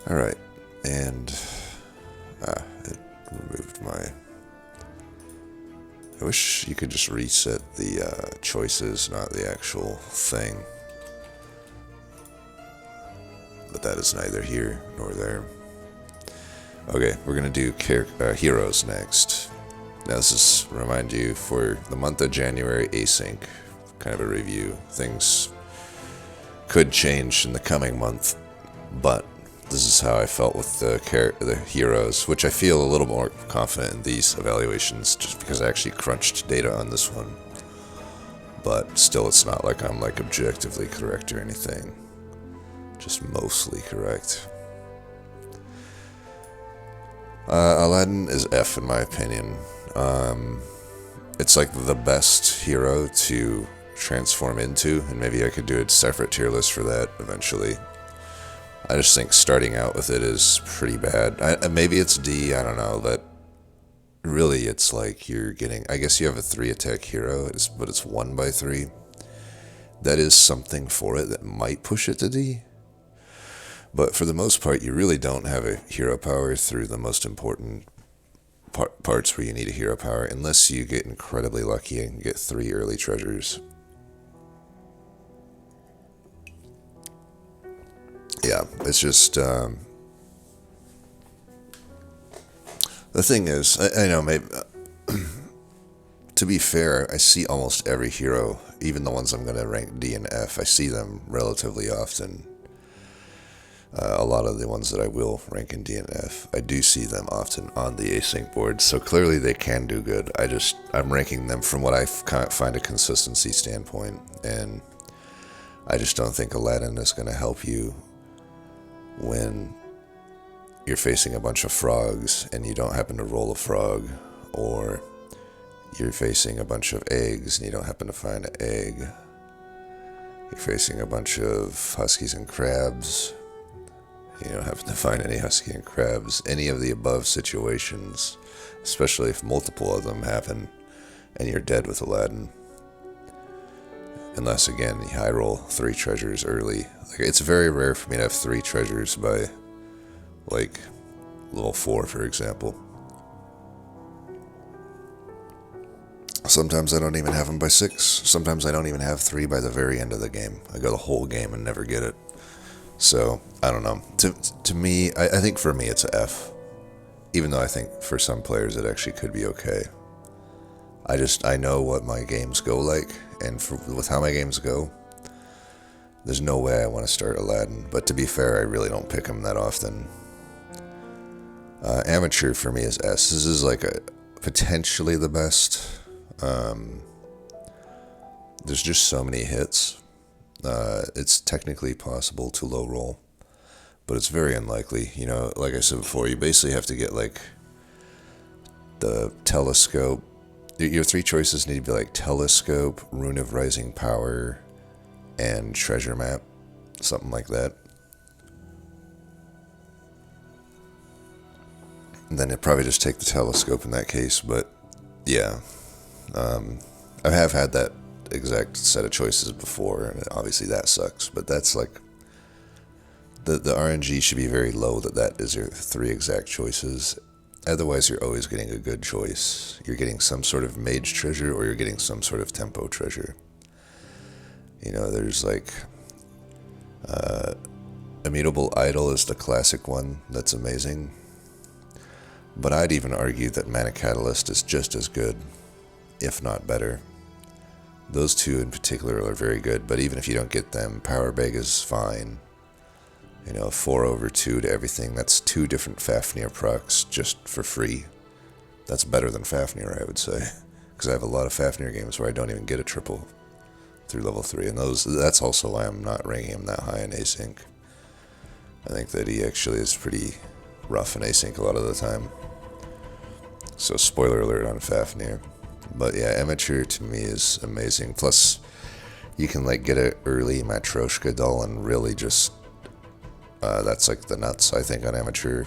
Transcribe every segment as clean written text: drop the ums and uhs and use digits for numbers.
Alright, and it removed my... I wish you could just reset the choices, not the actual thing. But that is neither here nor there. Okay, we're gonna do heroes next. Now this is, remind you, for the month of January async, kind of a review. Things could change in the coming month, but this is how I felt with the heroes, which I feel a little more confident in these evaluations just because I actually crunched data on this one. But still, it's not like I'm like objectively correct or anything. Just mostly correct. Aladdin is F in my opinion. It's like the best hero to transform into, and maybe I could do a separate tier list for that eventually. I just think starting out with it is pretty bad. Maybe it's D, I don't know, but really it's like you're getting... I guess you have a 3 attack hero, but it's 1 by 3. That is something for it that might push it to D. But for the most part, you really don't have a hero power through the most important parts where you need a hero power, unless you get incredibly lucky and get 3 early treasures. Yeah, it's just... the thing is, I know, maybe... to be fair, I see almost every hero, even the ones I'm going to rank D and F, I see them relatively often. A lot of the ones that I will rank in D and F, I do see them often on the async board, so clearly they can do good. I'm ranking them from what I find a consistency standpoint, and I just don't think Aladdin is going to help you when you're facing a bunch of frogs and you don't happen to roll a frog, or you're facing a bunch of eggs and you don't happen to find an egg. You're facing a bunch of huskies and crabs. You don't happen to find any husky and crabs. Any of the above situations, especially if multiple of them happen, and you're dead with Aladdin. Unless, again, you high roll 3 treasures early. Like, it's very rare for me to have 3 treasures by, like, level 4, for example. Sometimes I don't even have them by 6. Sometimes I don't even have 3 by the very end of the game. I go the whole game and never get it. So, I don't know. To me, I think for me it's a F. Even though I think for some players it actually could be okay. I know what my games go like, and with how my games go, there's no way I want to start Aladdin. But to be fair, I really don't pick him that often. Amateur for me is S. This is like potentially the best. There's just so many hits. It's technically possible to low roll, but it's very unlikely. You know, like I said before, you basically have to get like the telescope. Your 3 choices need to be like telescope, rune of rising power, and treasure map, something like that. And then it'd probably just take the telescope in that case, but yeah. I have had that exact set of choices before, and obviously that sucks, but that's like the RNG should be very low that is your 3 exact choices. Otherwise you're always getting a good choice. You're getting some sort of mage treasure, or you're getting some sort of tempo treasure. You know, there's like Immutable Idol is the classic one that's amazing, but I'd even argue that Mana Catalyst is just as good, if not better. Those 2 in particular are very good, but even if you don't get them, Power Bag is fine. You know, 4/2 to everything, that's 2 different Fafnir procs just for free. That's better than Fafnir, I would say, because I have a lot of Fafnir games where I don't even get a triple through level 3, and that's also why I'm not ranking him that high in async. I think that he actually is pretty rough in async a lot of the time. So spoiler alert on Fafnir. But yeah, Amateur to me is amazing. Plus, you can like get an early Matryoshka doll and really just... that's like the nuts, I think, on Amateur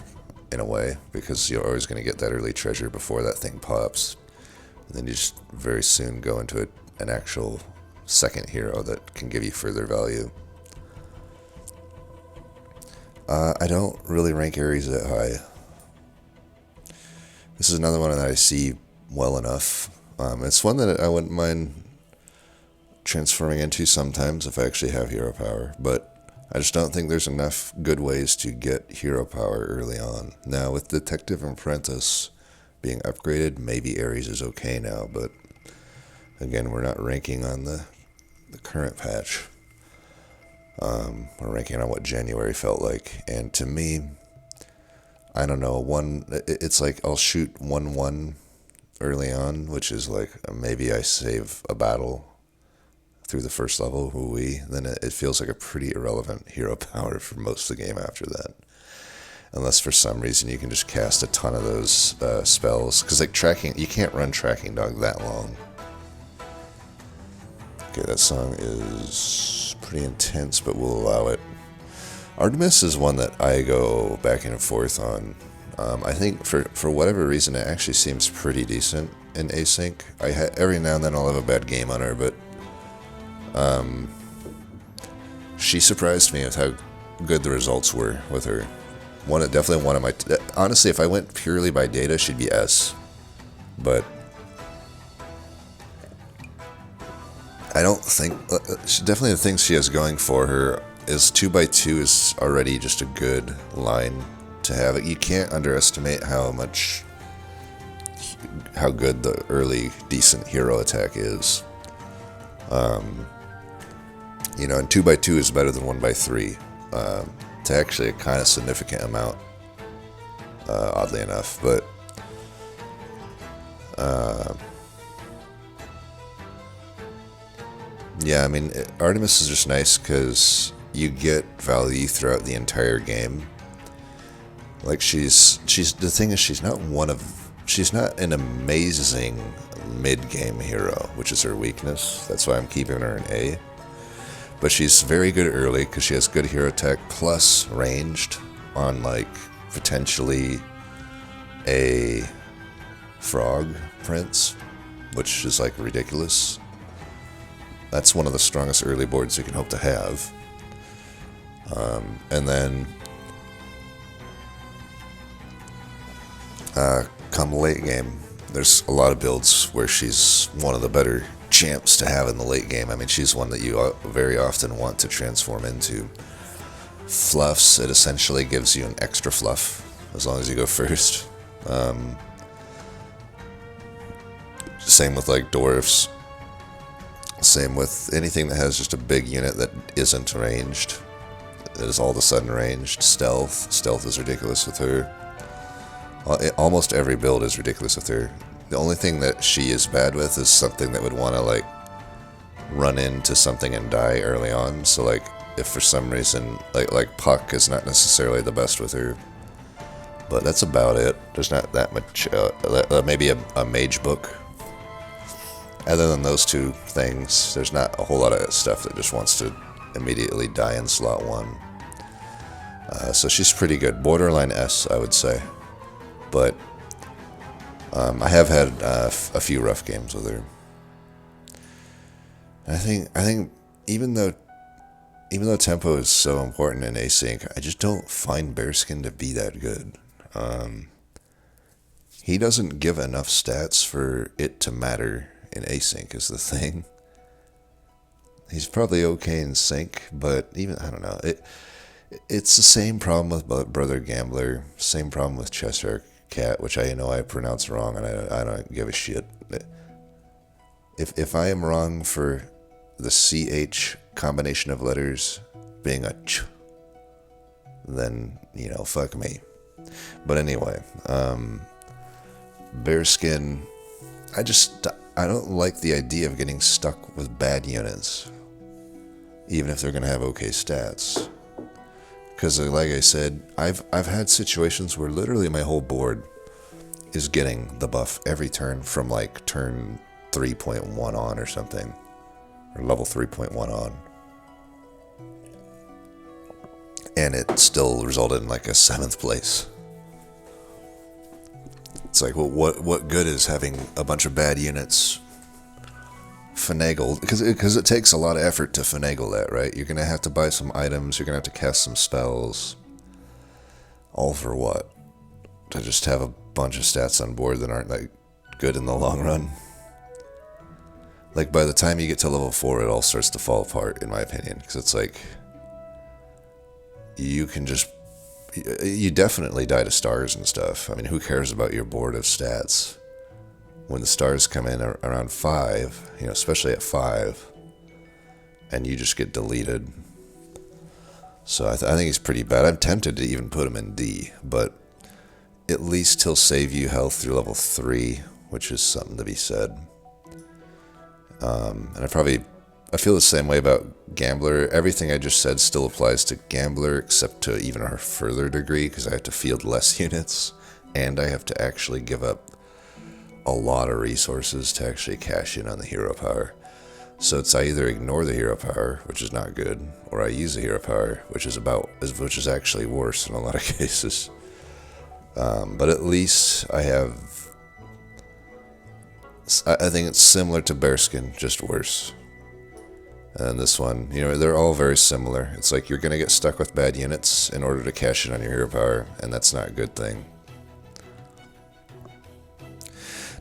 in a way, because you're always going to get that early treasure before that thing pops. And then you just very soon go into an actual second hero that can give you further value. I don't really rank Ares that high. This is another one that I see well enough. It's one that I wouldn't mind transforming into sometimes if I actually have hero power, but I just don't think there's enough good ways to get hero power early on. Now, with Detective and Apprentice being upgraded, maybe Ares is okay now, but again, we're not ranking on the current patch. We're ranking on what January felt like, and to me, I don't know, it's like I'll shoot 1-1 early on, which is like maybe I save a battle through the first level, then it feels like a pretty irrelevant hero power for most of the game after that. Unless for some reason you can just cast a ton of those spells. Because like tracking, you can't run Tracking Dog that long. Okay, that song is pretty intense, but we'll allow it. Artemis is one that I go back and forth on. I think for whatever reason it actually seems pretty decent in async. Every now and then I'll have a bad game on her, but she surprised me with how good the results were with her. Definitely one of my... honestly, if I went purely by data, she'd be S. But I don't think... definitely the things she has going for her is 2x2 is already just a good line to have. You can't underestimate how good the early decent hero attack is. And 2x2 is better than 1x3. To actually a kind of significant amount, oddly enough. But yeah, I mean, Artemis is just nice because you get value throughout the entire game. Like she's the thing is she's not an amazing mid-game hero, which is her weakness. That's why I'm keeping her an A. But she's very good early because she has good hero tech plus ranged on like potentially a frog prince, which is like ridiculous. That's one of the strongest early boards you can hope to have. And then come late game, there's a lot of builds where she's one of the better champs to have in the late game. I mean, she's one that you very often want to transform into. Fluffs, it essentially gives you an extra fluff as long as you go first. Same with like dwarfs. Same with anything that has just a big unit that isn't ranged. It is all of a sudden ranged. Stealth is ridiculous with her. Almost every build is ridiculous with her. The only thing that she is bad with is something that would want to like run into something and die early on. So like if for some reason like Puck is not necessarily the best with her, but that's about it. There's not that much. Maybe a mage book. Other than those two things, there's not a whole lot of stuff that just wants to immediately die in slot 1. So she's pretty good. Borderline S, I would say. But I have had a few rough games with her. I think even though tempo is so important in async, I just don't find Bearskin to be that good. He doesn't give enough stats for it to matter in async is the thing. He's probably okay in sync, but even I don't know. It's the same problem with Brother Gambler, same problem with Cheshire Cat, which I know I pronounce wrong, and I don't give a shit. If I am wrong for the CH combination of letters being a ch, then fuck me. But anyway, Bearskin, I don't like the idea of getting stuck with bad units, even if they're gonna have okay stats. Because like I said, I've had situations where literally my whole board is getting the buff every turn from like turn 3.1 on or something, or level 3.1 on, and it still resulted in like a 7th place. It's like, well, what good is having a bunch of bad units finagled? Because it takes a lot of effort to finagle that, right? You're going to have to buy some items, you're going to have to cast some spells. All for what? To just have a bunch of stats on board that aren't that good in the long run? Like, by the time you get to level 4, it all starts to fall apart, in my opinion. Because it's like, you can just... You definitely die to stars and stuff. I mean, who cares about your board of stats? When the stars come in around 5, you know, especially at 5, and you just get deleted. So I think he's pretty bad. I'm tempted to even put him in D, but at least he'll save you health through level 3, which is something to be said. And I feel the same way about Gambler. Everything I just said still applies to Gambler, except to even a further degree, because I have to field less units, and I have to actually give up a lot of resources to actually cash in on the hero power. So it's I either ignore the hero power, which is not good, or I use the hero power, which is actually worse in a lot of cases. But at least I think it's similar to Bearskin, just worse. And this one, you know, they're all very similar. It's like you're going to get stuck with bad units in order to cash in on your hero power, and that's not a good thing.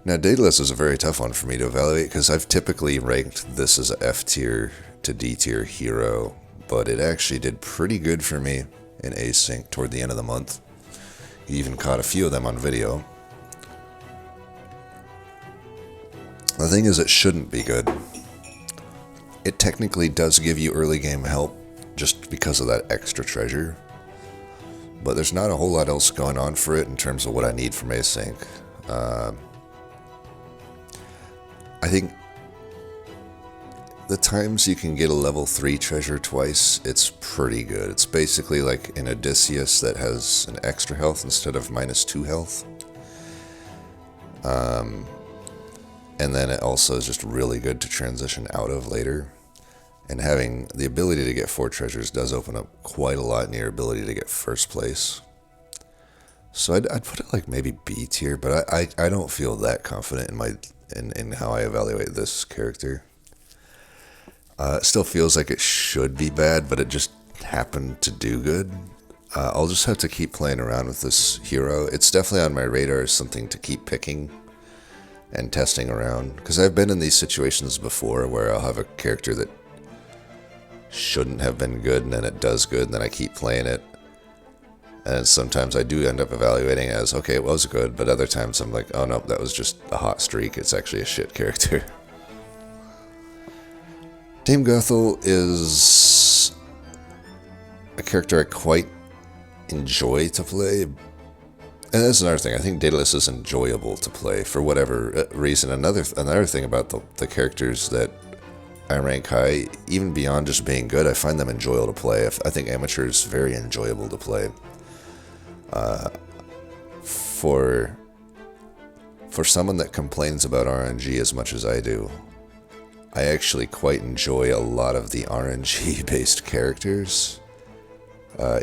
Now, Daedalus is a very tough one for me to evaluate, because I've typically ranked this as a F tier to D tier hero, but it actually did pretty good for me in async toward the end of the month. You even caught a few of them on video. The thing is, it shouldn't be good. It technically does give you early game help just because of that extra treasure, but there's not a whole lot else going on for it in terms of what I need from async. I think the times you can get a level 3 treasure twice, it's pretty good. It's basically like an Odysseus that has an extra health instead of -2 health. And then it also is just really good to transition out of later. And having the ability to get 4 treasures does open up quite a lot in your ability to get first place. So I'd put it like maybe B tier, but I don't feel that confident in how I evaluate this character. It still feels like it should be bad, but it just happened to do good. I'll just have to keep playing around with this hero. It's definitely on my radar as something to keep picking and testing around, because I've been in these situations before where I'll have a character that shouldn't have been good, and then it does good, and then I keep playing it. And sometimes I do end up evaluating it as, okay, it was good, but other times I'm like, oh no, that was just a hot streak, it's actually a shit character. Dame Gothel is a character I quite enjoy to play. And that's another thing, I think Daedalus is enjoyable to play for whatever reason. Another thing about the characters that I rank high, even beyond just being good, I find them enjoyable to play. I think Amateur is very enjoyable to play. For someone that complains about RNG as much as I do, I actually quite enjoy a lot of the RNG-based characters,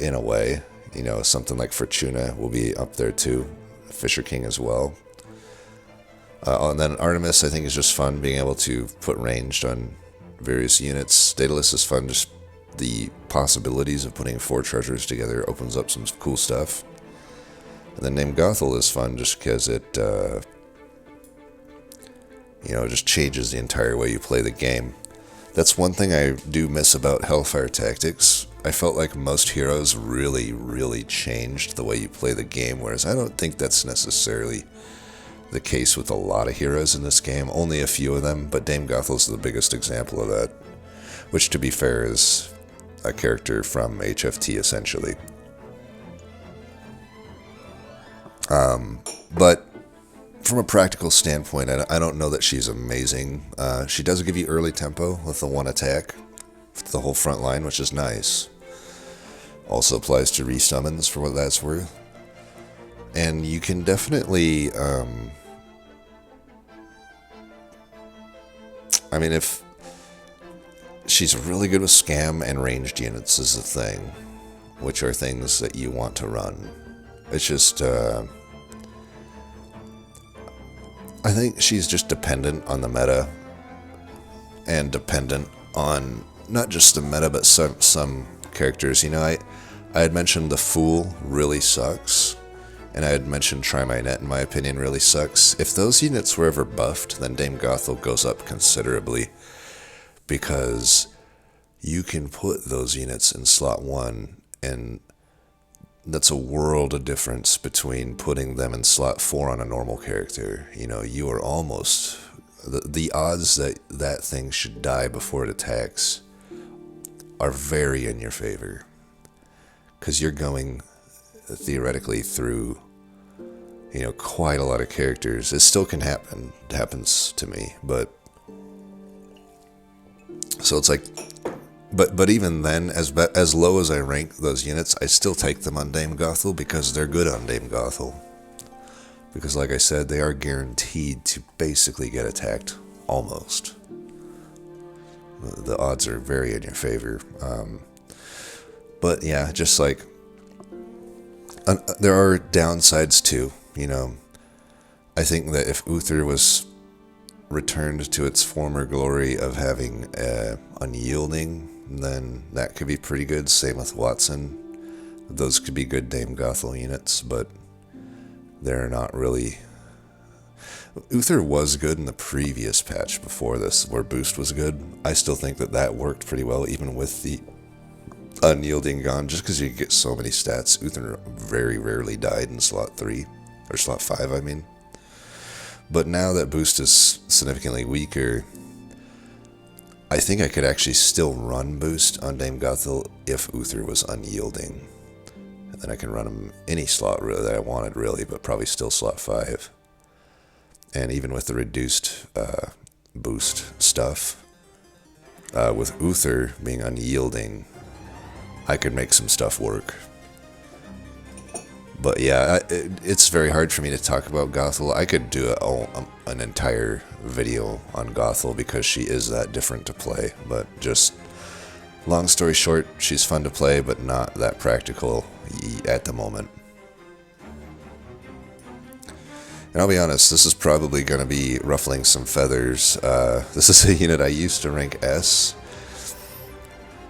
in a way. You know, something like Fortuna will be up there too, Fisher King as well. And then Artemis, I think, is just fun, being able to put ranged on various units. Daedalus is fun, just the possibilities of putting 4 treasures together opens up some cool stuff. And then Dame Gothel is fun just because it, you know, it just changes the entire way you play the game. That's one thing I do miss about Hellfire Tactics. I felt like most heroes really, really changed the way you play the game, whereas I don't think that's necessarily the case with a lot of heroes in this game. Only a few of them, but Dame Gothel's the biggest example of that, which, to be fair, is a character from HFT, essentially. But from a practical standpoint, I don't know that she's amazing. She does give you early tempo with the 1 attack, the whole front line, which is nice. Also applies to resummons for what that's worth. And you can definitely, I mean, if she's really good with scam and ranged units is the thing, which are things that you want to run. It's just, I think she's just dependent on the meta, and dependent on not just the meta, but some characters. You know, I had mentioned the Fool really sucks, and I had mentioned Try My Net, in my opinion, really sucks. If those units were ever buffed, then Dame Gothel goes up considerably, because you can put those units in slot 1, and that's a world of difference between putting them in slot 4 on a normal character. You know, you are almost... The odds that that thing should die before it attacks are very in your favor, because you're going theoretically through, you know, quite a lot of characters. It still can happen. It happens to me, but so it's like, but even then, as low as I rank those units, I still take them on Dame Gothel because they're good on Dame Gothel. Because, like I said, they are guaranteed to basically get attacked, almost. The odds are very in your favor. But yeah, just like, there are downsides too, you know. I think that if Uther was returned to its former glory of having unyielding, then that could be pretty good. Same with Watson. Those could be good Dame Gothel units, but they're not really. Uther was good in the previous patch before this, where Boost was good. I still think that that worked pretty well, even with the unyielding gone, just because you get so many stats. Uther very rarely died in slot 3, or slot 5, I mean. But now that Boost is significantly weaker, I think I could actually still run Boost on Dame Gothel if Uther was unyielding. And then I can run him any slot really that I wanted, really, but probably still slot 5. And even with the reduced Boost stuff, with Uther being unyielding, I could make some stuff work. But yeah, it's very hard for me to talk about Gothel. I could do an entire video on Gothel because she is that different to play. But just, long story short, she's fun to play, but not that practical at the moment. And I'll be honest, this is probably going to be ruffling some feathers. This is a unit I used to rank S.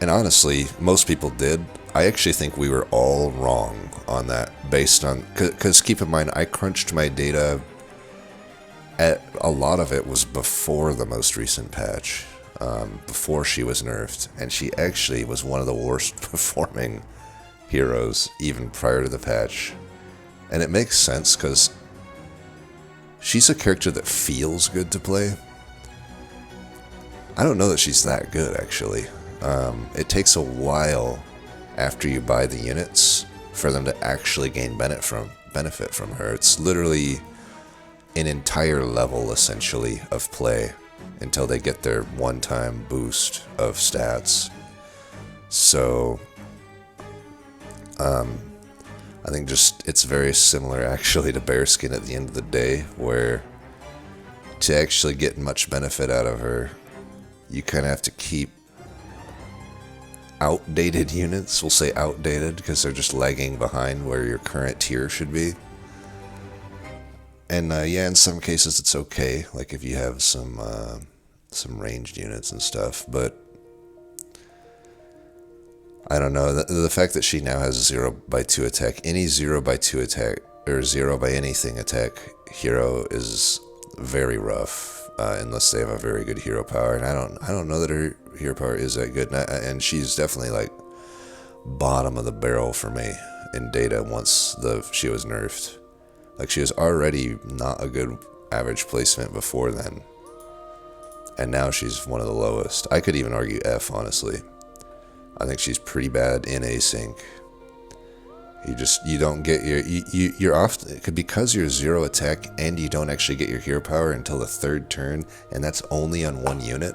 And honestly, most people did. I actually think we were all wrong on that, based on... Because keep in mind, I crunched my data... A lot of it was before the most recent patch. Before she was nerfed. And she actually was one of the worst performing heroes, even prior to the patch. And it makes sense, because she's a character that feels good to play. I don't know that she's that good, actually. It takes a while after you buy the units for them to actually gain benefit from her. It's literally an entire level, essentially, of play until they get their one-time boost of stats. So, I think just it's very similar, actually, to Bearskin at the end of the day, where to actually get much benefit out of her, you kind of have to keep outdated units. We'll say outdated because they're just lagging behind where your current tier should be. And yeah, in some cases it's okay, like if you have some ranged units and stuff, but I don't know, the fact that she now has 0x2 attack, any 0x2 attack, or 0 by anything attack hero is very rough, unless they have a very good hero power, and I don't know that her hero power is that good, and she's definitely like bottom of the barrel for me in data once she was nerfed. Like, she was already not a good average placement before then, and now she's one of the lowest. I could even argue F, honestly. I think she's pretty bad in async. You don't get you're often, because you're 0 attack and you don't actually get your hero power until the 3rd turn, and that's only on one unit.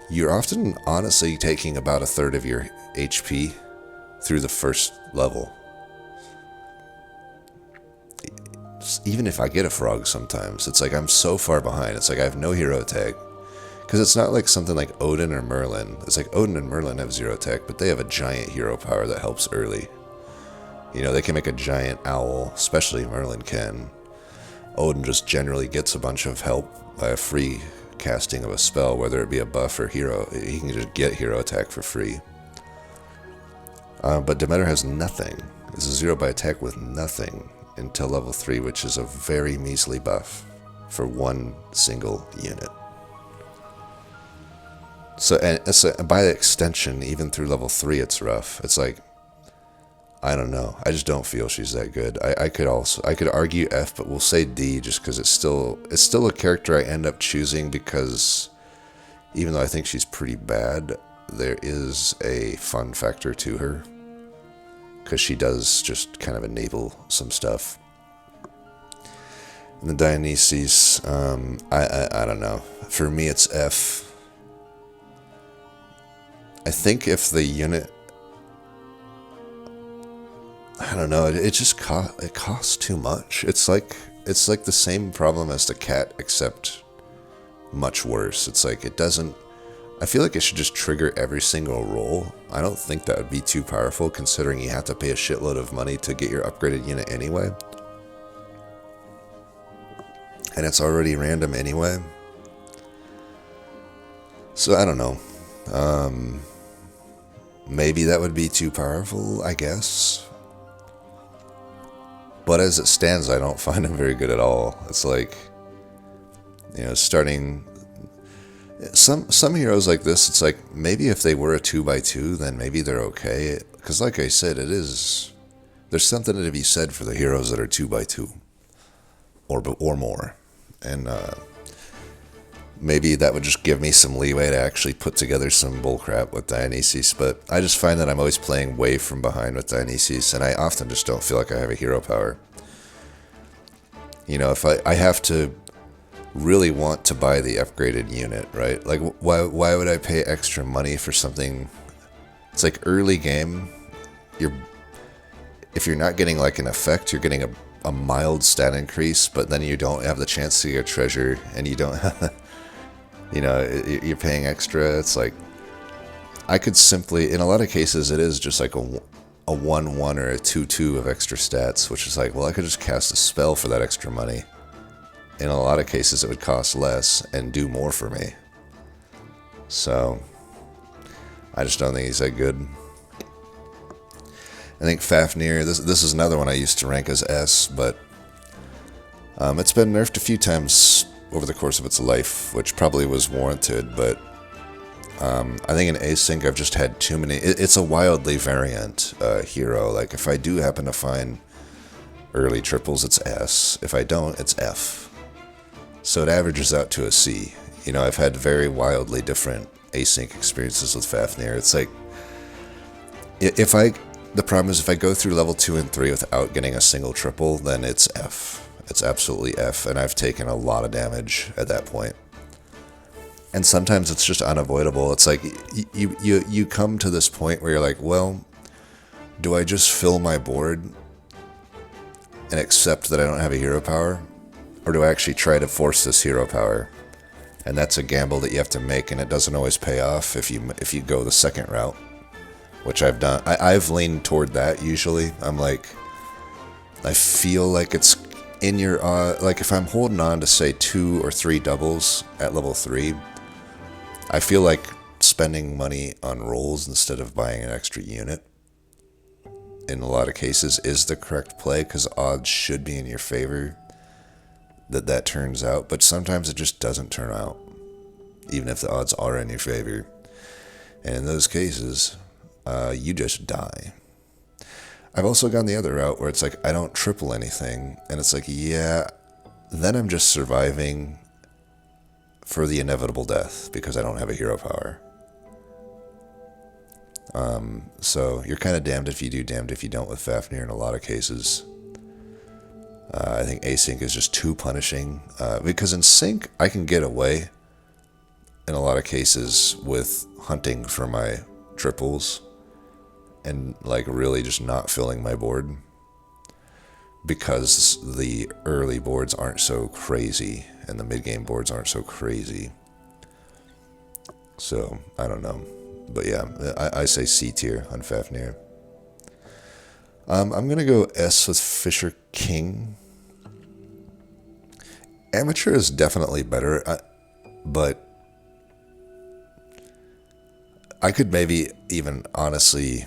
You're often honestly taking about 1/3 of your HP through the 1st level. Even if I get a frog sometimes, it's like I'm so far behind. It's like I have no hero attack. Because it's not like something like Odin or Merlin. It's like Odin and Merlin have 0 attack, but they have a giant hero power that helps early. You know, they can make a giant owl, especially Merlin can. Odin just generally gets a bunch of help by a free casting of a spell, whether it be a buff or hero. He can just get hero attack for free. But Demeter has nothing. It's a 0 by attack with nothing until level 3, which is a very measly buff for one single unit. So, and by extension, even through level 3, it's rough. It's like, I don't know. I just don't feel she's that good. I could argue F, but we'll say D just because it's still a character I end up choosing because even though I think she's pretty bad, there is a fun factor to her because she does just kind of enable some stuff. And the Dionysus, I don't know. For me, it's F. I think if the unit, I don't know, it just costs too much. It's like the same problem as the cat, except much worse. It's like it doesn't. I feel like it should just trigger every single roll. I don't think that would be too powerful, considering you have to pay a shitload of money to get your upgraded unit anyway, and it's already random anyway. So I don't know. Maybe that would be too powerful, I guess. But as it stands, I don't find him very good at all. It's like, starting some heroes like this, it's like maybe if they were a 2x2, then maybe they're okay. Because like I said, there's something to be said for the heroes that are 2x2 or more. And maybe that would just give me some leeway to actually put together some bullcrap with Dionysus, but I just find that I'm always playing way from behind with Dionysus, and I often just don't feel like I have a hero power. If I have to really want to buy the upgraded unit, right? Like, why would I pay extra money for something? It's like early game, if you're not getting like an effect, you're getting a mild stat increase, but then you don't have the chance to get a treasure, and you don't have you're paying extra. It's like, I could simply, in a lot of cases, it is just like a 1/1 or a 2/2 of extra stats, which is like, well, I could just cast a spell for that extra money. In a lot of cases, it would cost less and do more for me. So, I just don't think he's that good. I think Fafnir, this is another one I used to rank as S, but it's been nerfed a few times over the course of its life, which probably was warranted, but I think in async I've just had too many. It's a wildly variant hero. Like, if I do happen to find early triples, it's S. If I don't, it's F. So it averages out to a C. I've had very wildly different async experiences with Fafnir. It's like, the problem is if I go through level 2 and 3 without getting a single triple, then it's F. It's absolutely F, and I've taken a lot of damage at that point. And sometimes it's just unavoidable. It's like, you come to this point where you're like, well, do I just fill my board and accept that I don't have a hero power? Or do I actually try to force this hero power? And that's a gamble that you have to make, and it doesn't always pay off if you go the second route, which I've done. I've leaned toward that usually. I'm like, I feel like it's in your, like if I'm holding on to say 2 or 3 doubles at level 3, I feel like spending money on rolls instead of buying an extra unit in a lot of cases is the correct play, because odds should be in your favor that turns out, but sometimes it just doesn't turn out, even if the odds are in your favor. And in those cases, you just die. I've also gone the other route where it's like, I don't triple anything, and it's like, yeah, then I'm just surviving for the inevitable death because I don't have a hero power. So you're kind of damned if you do, damned if you don't with Fafnir in a lot of cases. I think async is just too punishing, because in sync I can get away in a lot of cases with hunting for my triples and like really just not filling my board, because the early boards aren't so crazy and the mid-game boards aren't so crazy. So, I don't know. But yeah, I say C tier on Fafnir. I'm going to go S with Fisher King. Amateur is definitely better, but I could maybe even honestly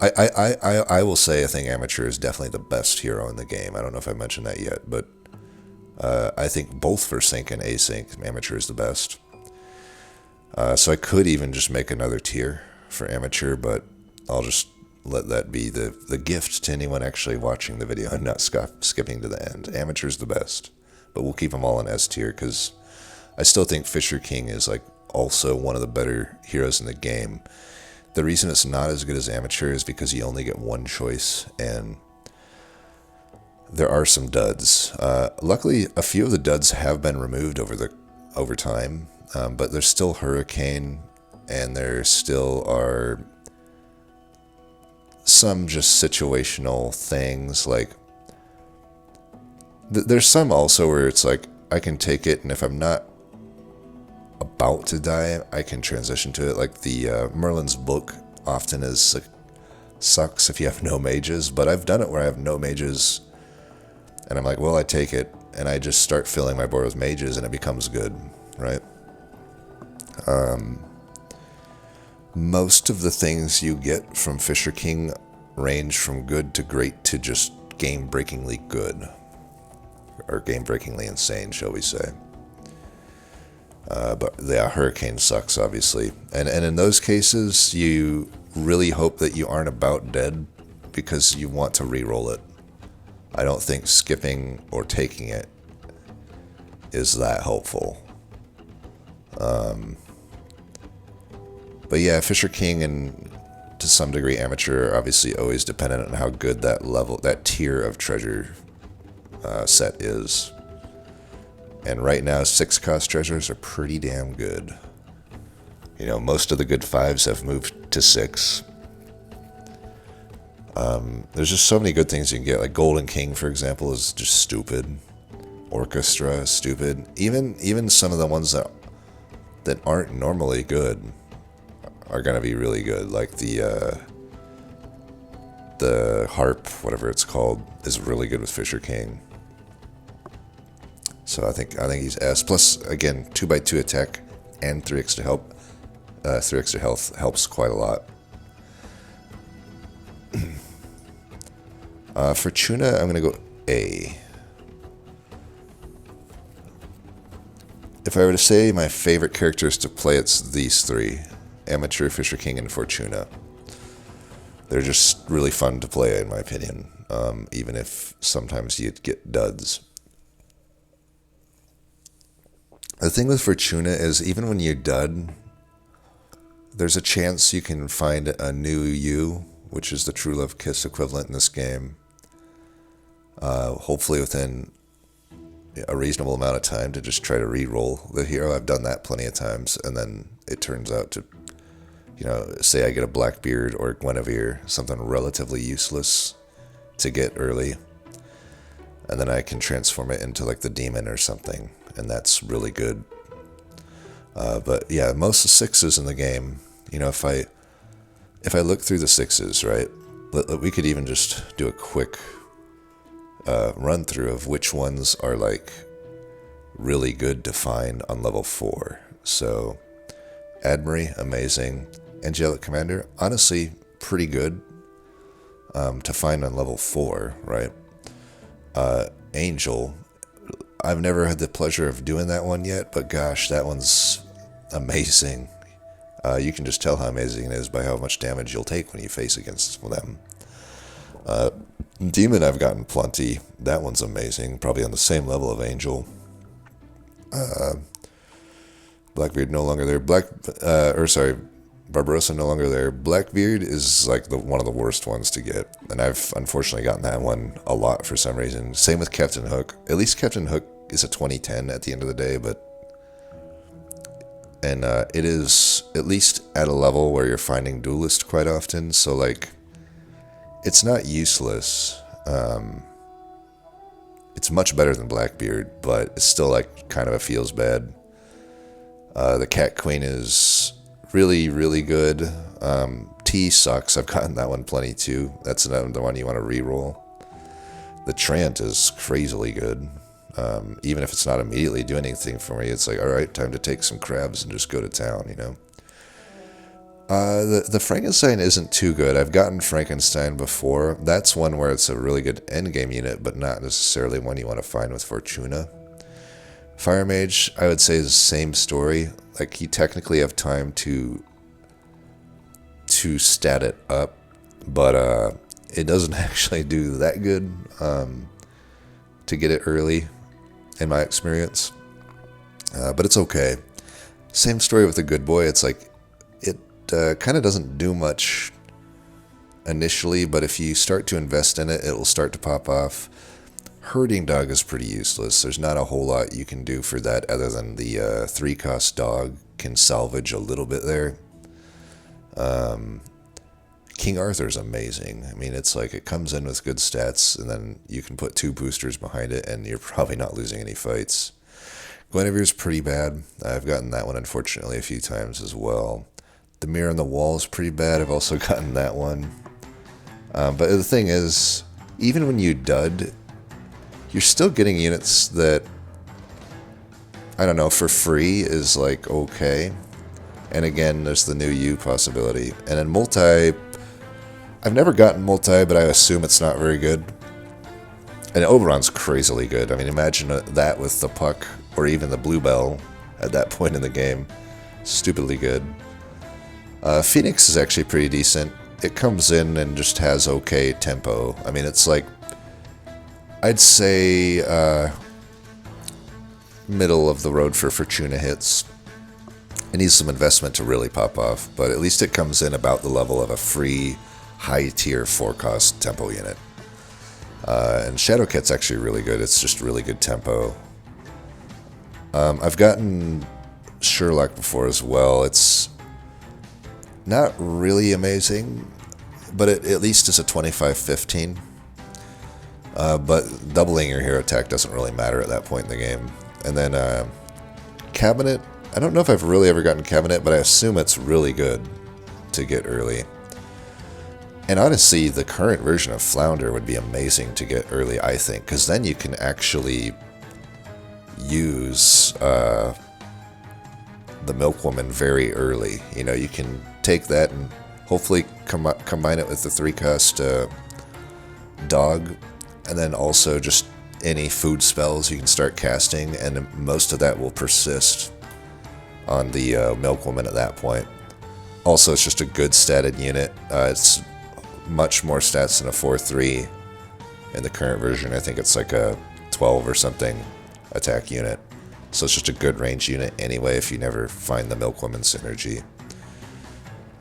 I will say I think Amateur is definitely the best hero in the game. I don't know if I mentioned that yet, but I think both for sync and async, Amateur is the best. So I could even just make another tier for Amateur, but I'll just let that be the gift to anyone actually watching the video and not skipping to the end. Amateur is the best, but we'll keep them all in S tier because I still think Fisher King is like also one of the better heroes in the game. The reason it's not as good as Amateur is because you only get one choice, and there are some duds. Luckily, a few of the duds have been removed over time, but there's still Hurricane, and there still are some just situational things. Like there's some also where it's like I can take it, and if I'm not about to die, I can transition to it. Like the Merlin's book often is sucks if you have no mages, but I've done it where I have no mages, and I'm like, well, I take it, and I just start filling my board with mages, and it becomes good, right? Most of the things you get from Fisher King range from good to great to just game-breakingly good, or game-breakingly insane, shall we say. But yeah, Hurricane sucks, obviously. And in those cases, you really hope that you aren't about dead because you want to re-roll it. I don't think skipping or taking it is that helpful. But yeah, Fisher King and to some degree Amateur are obviously always dependent on how good that tier of treasure set is. And right now, 6-cost treasures are pretty damn good. You know, most of the good 5s have moved to 6. There's just so many good things you can get. Like Golden King, for example, is just stupid. Orchestra is stupid. Even some of the ones that aren't normally good are gonna be really good. Like the harp, whatever it's called, is really good with Fisher King. So I think he's S. Plus, again, 2x2 attack and 3 extra help. 3 extra health helps quite a lot. For Tuna, I'm going to go A. If I were to say my favorite characters to play, it's these 3. Amateur, Fisher King, and Fortuna. They're just really fun to play, in my opinion. Even if sometimes you'd get duds. The thing with Fortuna is even when you dud, there's a chance you can find a new you, which is the True Love Kiss equivalent in this game. Hopefully within a reasonable amount of time to just try to re-roll the hero. I've done that plenty of times, and then it turns out to, you know, say I get a Blackbeard or Guinevere, something relatively useless to get early, and then I can transform it into like the demon or something, and that's really good. But yeah, most of the 6s in the game, you know, if I look through the 6s, right, we could even just do a quick run through of which ones are like really good to find on level 4. So Admiry, amazing. Angelic Commander, honestly pretty good to find on level 4, right? Angel, I've never had the pleasure of doing that one yet, but gosh, that one's amazing. You can just tell how amazing it is by how much damage you'll take when you face against them. Demon, I've gotten plenty. That one's amazing, probably on the same level of Angel. Blackbeard no longer there. Barbarossa no longer there. Blackbeard is like one of the worst ones to get, and I've unfortunately gotten that one a lot for some reason. Same with Captain Hook. At least Captain Hook is a 2010 at the end of the day, and it is at least at a level where you're finding Duelist quite often, so like it's not useless. It's much better than Blackbeard, but it's still like kind of feels bad. The Cat Queen is really, really good. T sucks. I've gotten that one plenty too. That's another one you want to reroll. The Trant is crazily good. Even if it's not immediately doing anything for me, it's like, all right, time to take some crabs and just go to town, you know. The Frankenstein isn't too good. I've gotten Frankenstein before. That's one where it's a really good endgame unit, but not necessarily one you want to find with Fortuna. Fire Mage, I would say, is the same story. Like, you technically have time to stat it up, but it doesn't actually do that good to get it early, in my experience. But it's okay. Same story with the Good Boy. It's like, it kind of doesn't do much initially, but if you start to invest in it, it will start to pop off. Herding Dog is pretty useless. There's not a whole lot you can do for that other than the 3-cost dog can salvage a little bit there. King Arthur's amazing. I mean, it's like it comes in with good stats, and then you can put 2 boosters behind it, and you're probably not losing any fights. Guinevere's pretty bad. I've gotten that one, unfortunately, a few times as well. The Mirror on the Wall is pretty bad. I've also gotten that one. But the thing is, even when you dud, you're still getting units that, I don't know, for free is like okay. And again, there's the new U possibility. And then multi, I've never gotten multi, but I assume it's not very good. And Oberon's crazily good. I mean, imagine that with the Puck or even the Bluebell at that point in the game. Stupidly good. Phoenix is actually pretty decent. It comes in and just has okay tempo. I mean, it's like, I'd say middle of the road for Fortuna hits. It needs some investment to really pop off, but at least it comes in about the level of a free, high-tier 4-cost tempo unit. And Shadowcat's actually really good. It's just really good tempo. I've gotten Sherlock before as well. It's not really amazing, but it at least is a 25-15. But doubling your hero attack doesn't really matter at that point in the game. And then Cabinet, I don't know if I've really ever gotten Cabinet, but I assume it's really good to get early. And honestly, the current version of Flounder would be amazing to get early, I think, because then you can actually use the Milkwoman very early. You know, you can take that and hopefully combine it with the 3-cost dog, and then also just any food spells you can start casting, and most of that will persist on the Milkwoman at that point. Also, it's just a good statted unit. It's much more stats than a 4-3 in the current version. I think it's like a 12 or something attack unit. So it's just a good range unit anyway if you never find the Milkwoman synergy.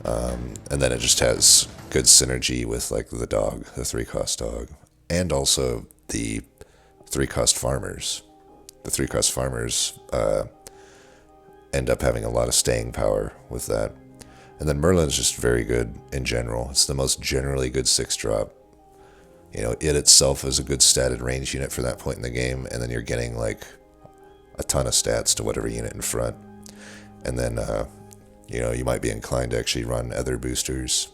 And then it just has good synergy with like the dog, the 3-cost dog. And also the 3-cost farmers. The 3-cost farmers end up having a lot of staying power with that. And then Merlin's just very good in general. It's the most generally good 6-drop. You know, it itself is a good statted range unit for that point in the game, and then you're getting like a ton of stats to whatever unit in front. And then, you know, you might be inclined to actually run other boosters.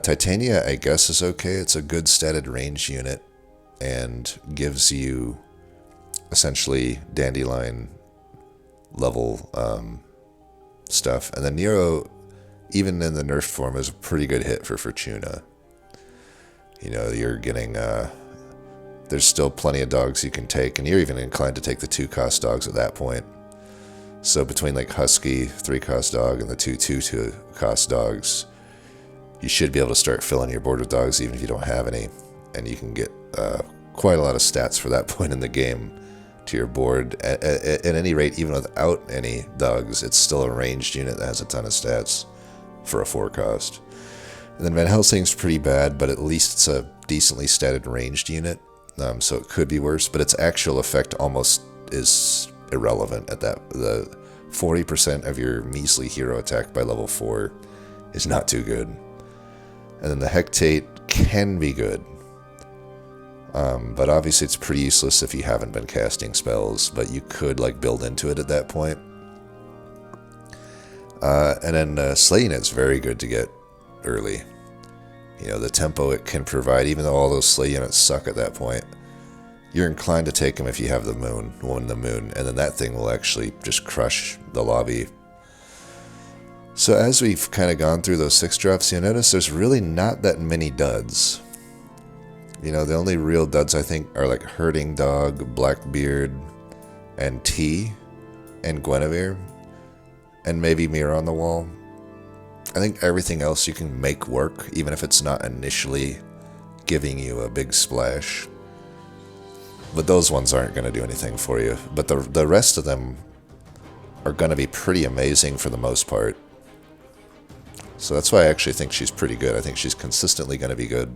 Titania, I guess, is okay. It's a good statted range unit and gives you essentially Dandelion level stuff. And then Nero, even in the nerfed form, is a pretty good hit for Fortuna. You know, you're getting, there's still plenty of dogs you can take, and you're even inclined to take the 2-cost dogs at that point. So between like Husky, 3-cost dog, and the 2-2-cost dogs, you should be able to start filling your board with dogs even if you don't have any. And you can get quite a lot of stats for that point in the game to your board. At any rate, even without any dogs, it's still a ranged unit that has a ton of stats for a 4-cost. And then Van Helsing's pretty bad, but at least it's a decently statted ranged unit, so it could be worse, but its actual effect almost is irrelevant at that. The 40% of your measly hero attack by level 4 is not too good. And then the Hectate can be good, but obviously it's pretty useless if you haven't been casting spells, but you could like build into it at that point. And then Slaying It's very good to get early. You know, the tempo it can provide, even though all those Slay units suck at that point, you're inclined to take them if you have the moon, and then that thing will actually just crush the lobby. So as we've kind of gone through those 6 drops, you'll notice there's really not that many duds. You know, the only real duds I think are like Herding Dog, Blackbeard, and T, and Guinevere, and maybe Mirror on the Wall. I think everything else you can make work, even if it's not initially giving you a big splash. But those ones aren't going to do anything for you. But the rest of them are going to be pretty amazing for the most part. So that's why I actually think she's pretty good. I think she's consistently going to be good.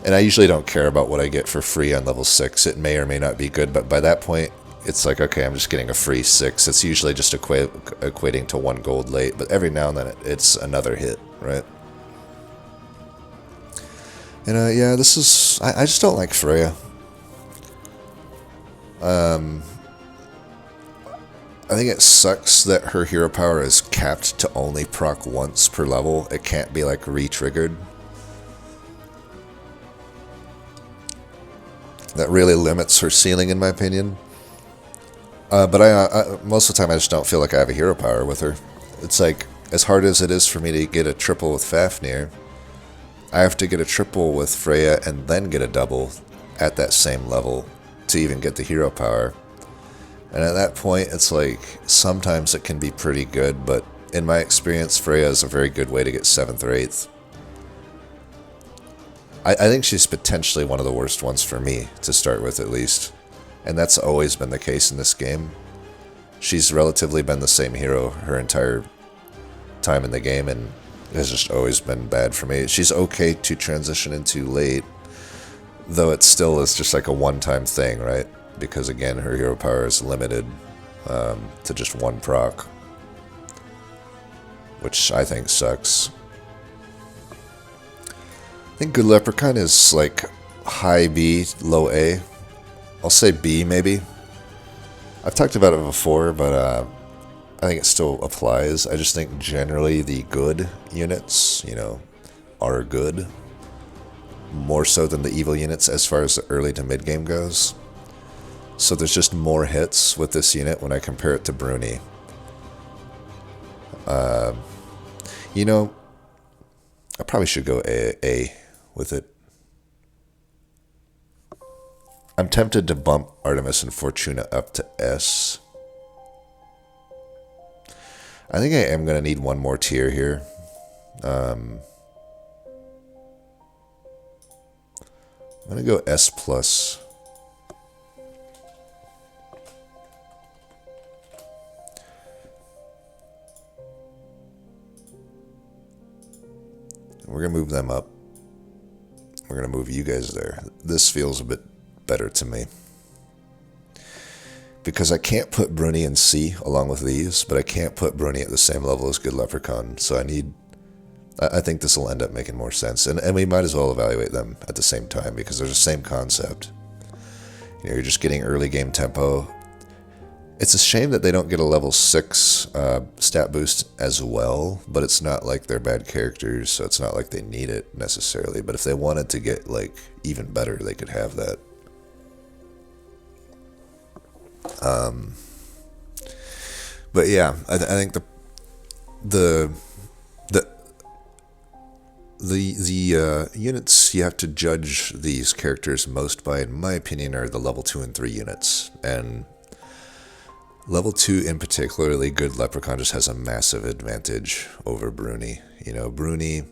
And I usually don't care about what I get for free on level 6. It may or may not be good, but by that point, it's like, okay, I'm just getting a free 6. It's usually just equating to 1 gold late, but every now and then it's another hit, right? And yeah, this is... I just don't like Freya. I think it sucks that her hero power is capped to only proc once per level. It can't be like re-triggered. That really limits her ceiling, in my opinion. But I most of the time I just don't feel like I have a hero power with her. It's like, as hard as it is for me to get a triple with Fafnir, I have to get a triple with Freya and then get a double at that same level to even get the hero power. And at that point, it's like, sometimes it can be pretty good, but in my experience, Freya is a very good way to get 7th or 8th. I think she's potentially one of the worst ones for me, to start with at least. And that's always been the case in this game. She's relatively been the same hero her entire time in the game, and has just always been bad for me. She's okay to transition into late, though it still is just like a one-time thing, right? Because again, her hero power is limited to just 1 proc, which I think sucks. I think Good Leprechaun is like high B, low A. I'll say B maybe. I've talked about it before, but I think it still applies. I just think generally the good units, you know, are good. More so than the evil units as far as the early to mid game goes. So there's just more hits with this unit when I compare it to Bruni. You know, I probably should go A with it. I'm tempted to bump Artemis and Fortuna up to S. I think I am going to need one more tier here. I'm going to go S+. We're going to move them up. We're going to move you guys there. This feels a bit better to me. Because I can't put Bruni in C along with these, but I can't put Bruni at the same level as Good Leprechaun. So I think this will end up making more sense. And we might as well evaluate them at the same time because they're the same concept. You know, you're just getting early game tempo. It's a shame that they don't get a level 6 stat boost as well, but it's not like they're bad characters, so it's not like they need it necessarily. But if they wanted to get like even better, they could have that. But yeah, I think the units you have to judge these characters most by, in my opinion, are the level 2 and 3 units. And level 2 in particularly, Good Leprechaun just has a massive advantage over Bruni. You know, Bruni,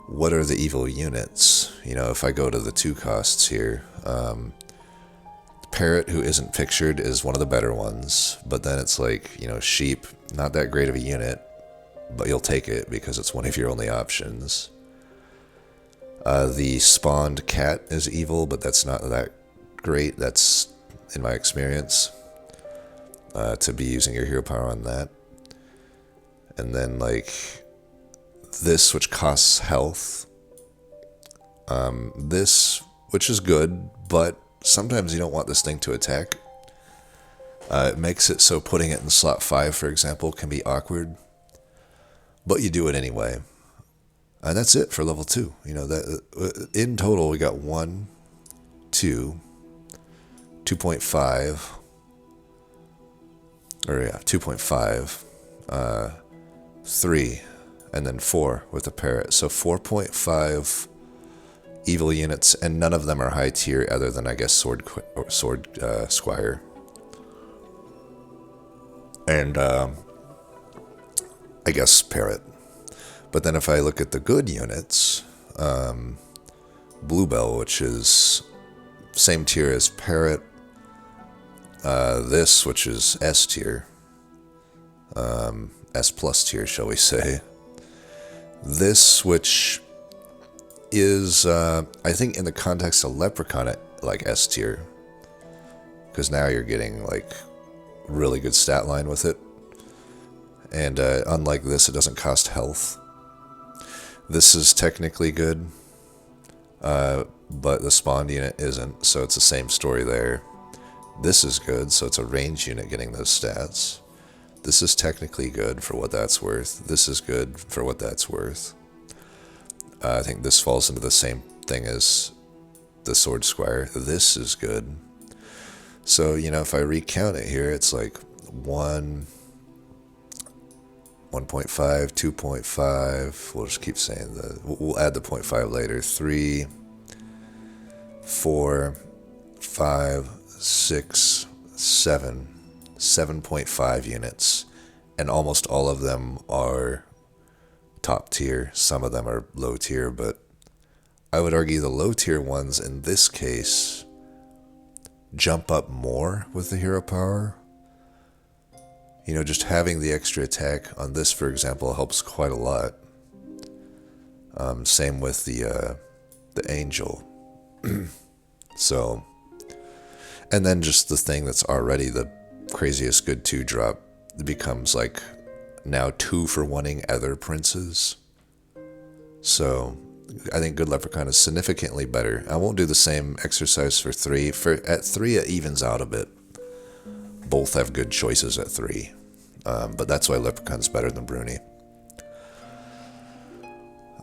what are the evil units? You know, if I go to the 2 costs here, Parrot, who isn't pictured, is one of the better ones, but then it's like, you know, Sheep, not that great of a unit, but you'll take it because it's one of your only options. The spawned cat is evil, but that's not that great. That's, in my experience, to be using your hero power on that. And then, like, this, which costs health. This, which is good, but sometimes you don't want this thing to attack. It makes it so putting it in slot 5, for example, can be awkward. But you do it anyway. And that's it for level 2. You know, that in total we got 1, 2, 2.5. Or yeah, 2.5. 3, and then 4 with a parrot. So 4.5 evil units, and none of them are high tier other than, I guess, Sword Squire. And I guess Parrot. But then if I look at the good units, Bluebell, which is same tier as Parrot, this, which is S tier, S plus tier, shall we say. This, which is, I think in the context of Leprechaun, like S tier. Because now you're getting, like, really good stat line with it. And unlike this, it doesn't cost health. This is technically good, but the spawned unit isn't, so it's the same story there. This is good, so it's a range unit getting those stats. This is technically good for what that's worth. This is good for what that's worth. I think this falls into the same thing as the Sword Squire. This is good. So, you know, if I recount it here, it's like 1, 1.5, 2.5, we'll just keep saying that. We'll add the 0.5 later. 3, 4, 5, 6, 7, 7.5 units. And almost all of them are top tier. Some of them are low tier, but I would argue the low tier ones in this case jump up more with the hero power. You know, just having the extra attack on this, for example, helps quite a lot. Same with the angel. So, and then just the thing that's already the craziest good 2-drop becomes like now 2 for wanting other princes. So I think Good Leprechaun is significantly better. I won't do the same exercise for 3. At 3 it evens out a bit. Both have good choices at 3. But that's why Leprechaun's better than Bruni.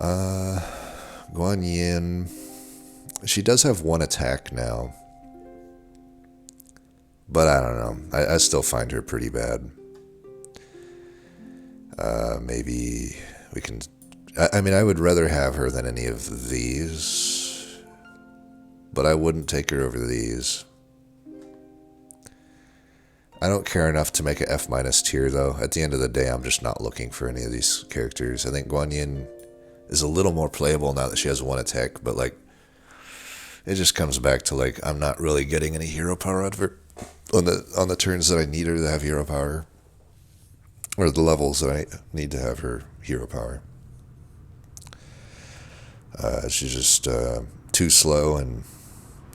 Guan Yin. She does have 1 attack now. But I don't know. I still find her pretty bad. Maybe we can... I mean, I would rather have her than any of these. But I wouldn't take her over these. I don't care enough to make a F- tier, though. At the end of the day, I'm just not looking for any of these characters. I think Guan Yin is a little more playable now that she has 1 attack, but, like, it just comes back to, like, I'm not really getting any hero power out of her on the turns that I need her to have hero power. Or the levels that I need to have her hero power. She's just too slow and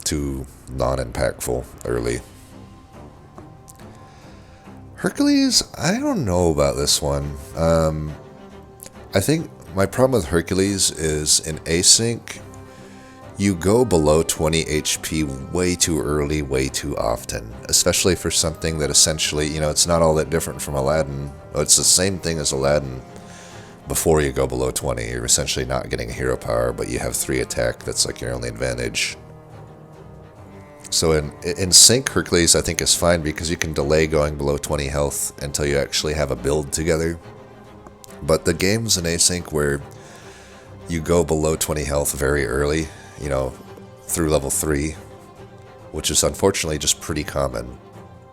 too non-impactful early. Hercules, I don't know about this one. I think my problem with Hercules is in async, you go below 20 HP way too early, way too often. Especially for something that essentially, you know, it's not all that different from Aladdin. It's the same thing as Aladdin. Before you go below 20, you're essentially not getting a hero power, but you have 3 attack. That's like your only advantage. So in sync, Hercules I think is fine because you can delay going below 20 health until you actually have a build together. But the games in async where you go below 20 health very early, you know, through level 3, which is unfortunately just pretty common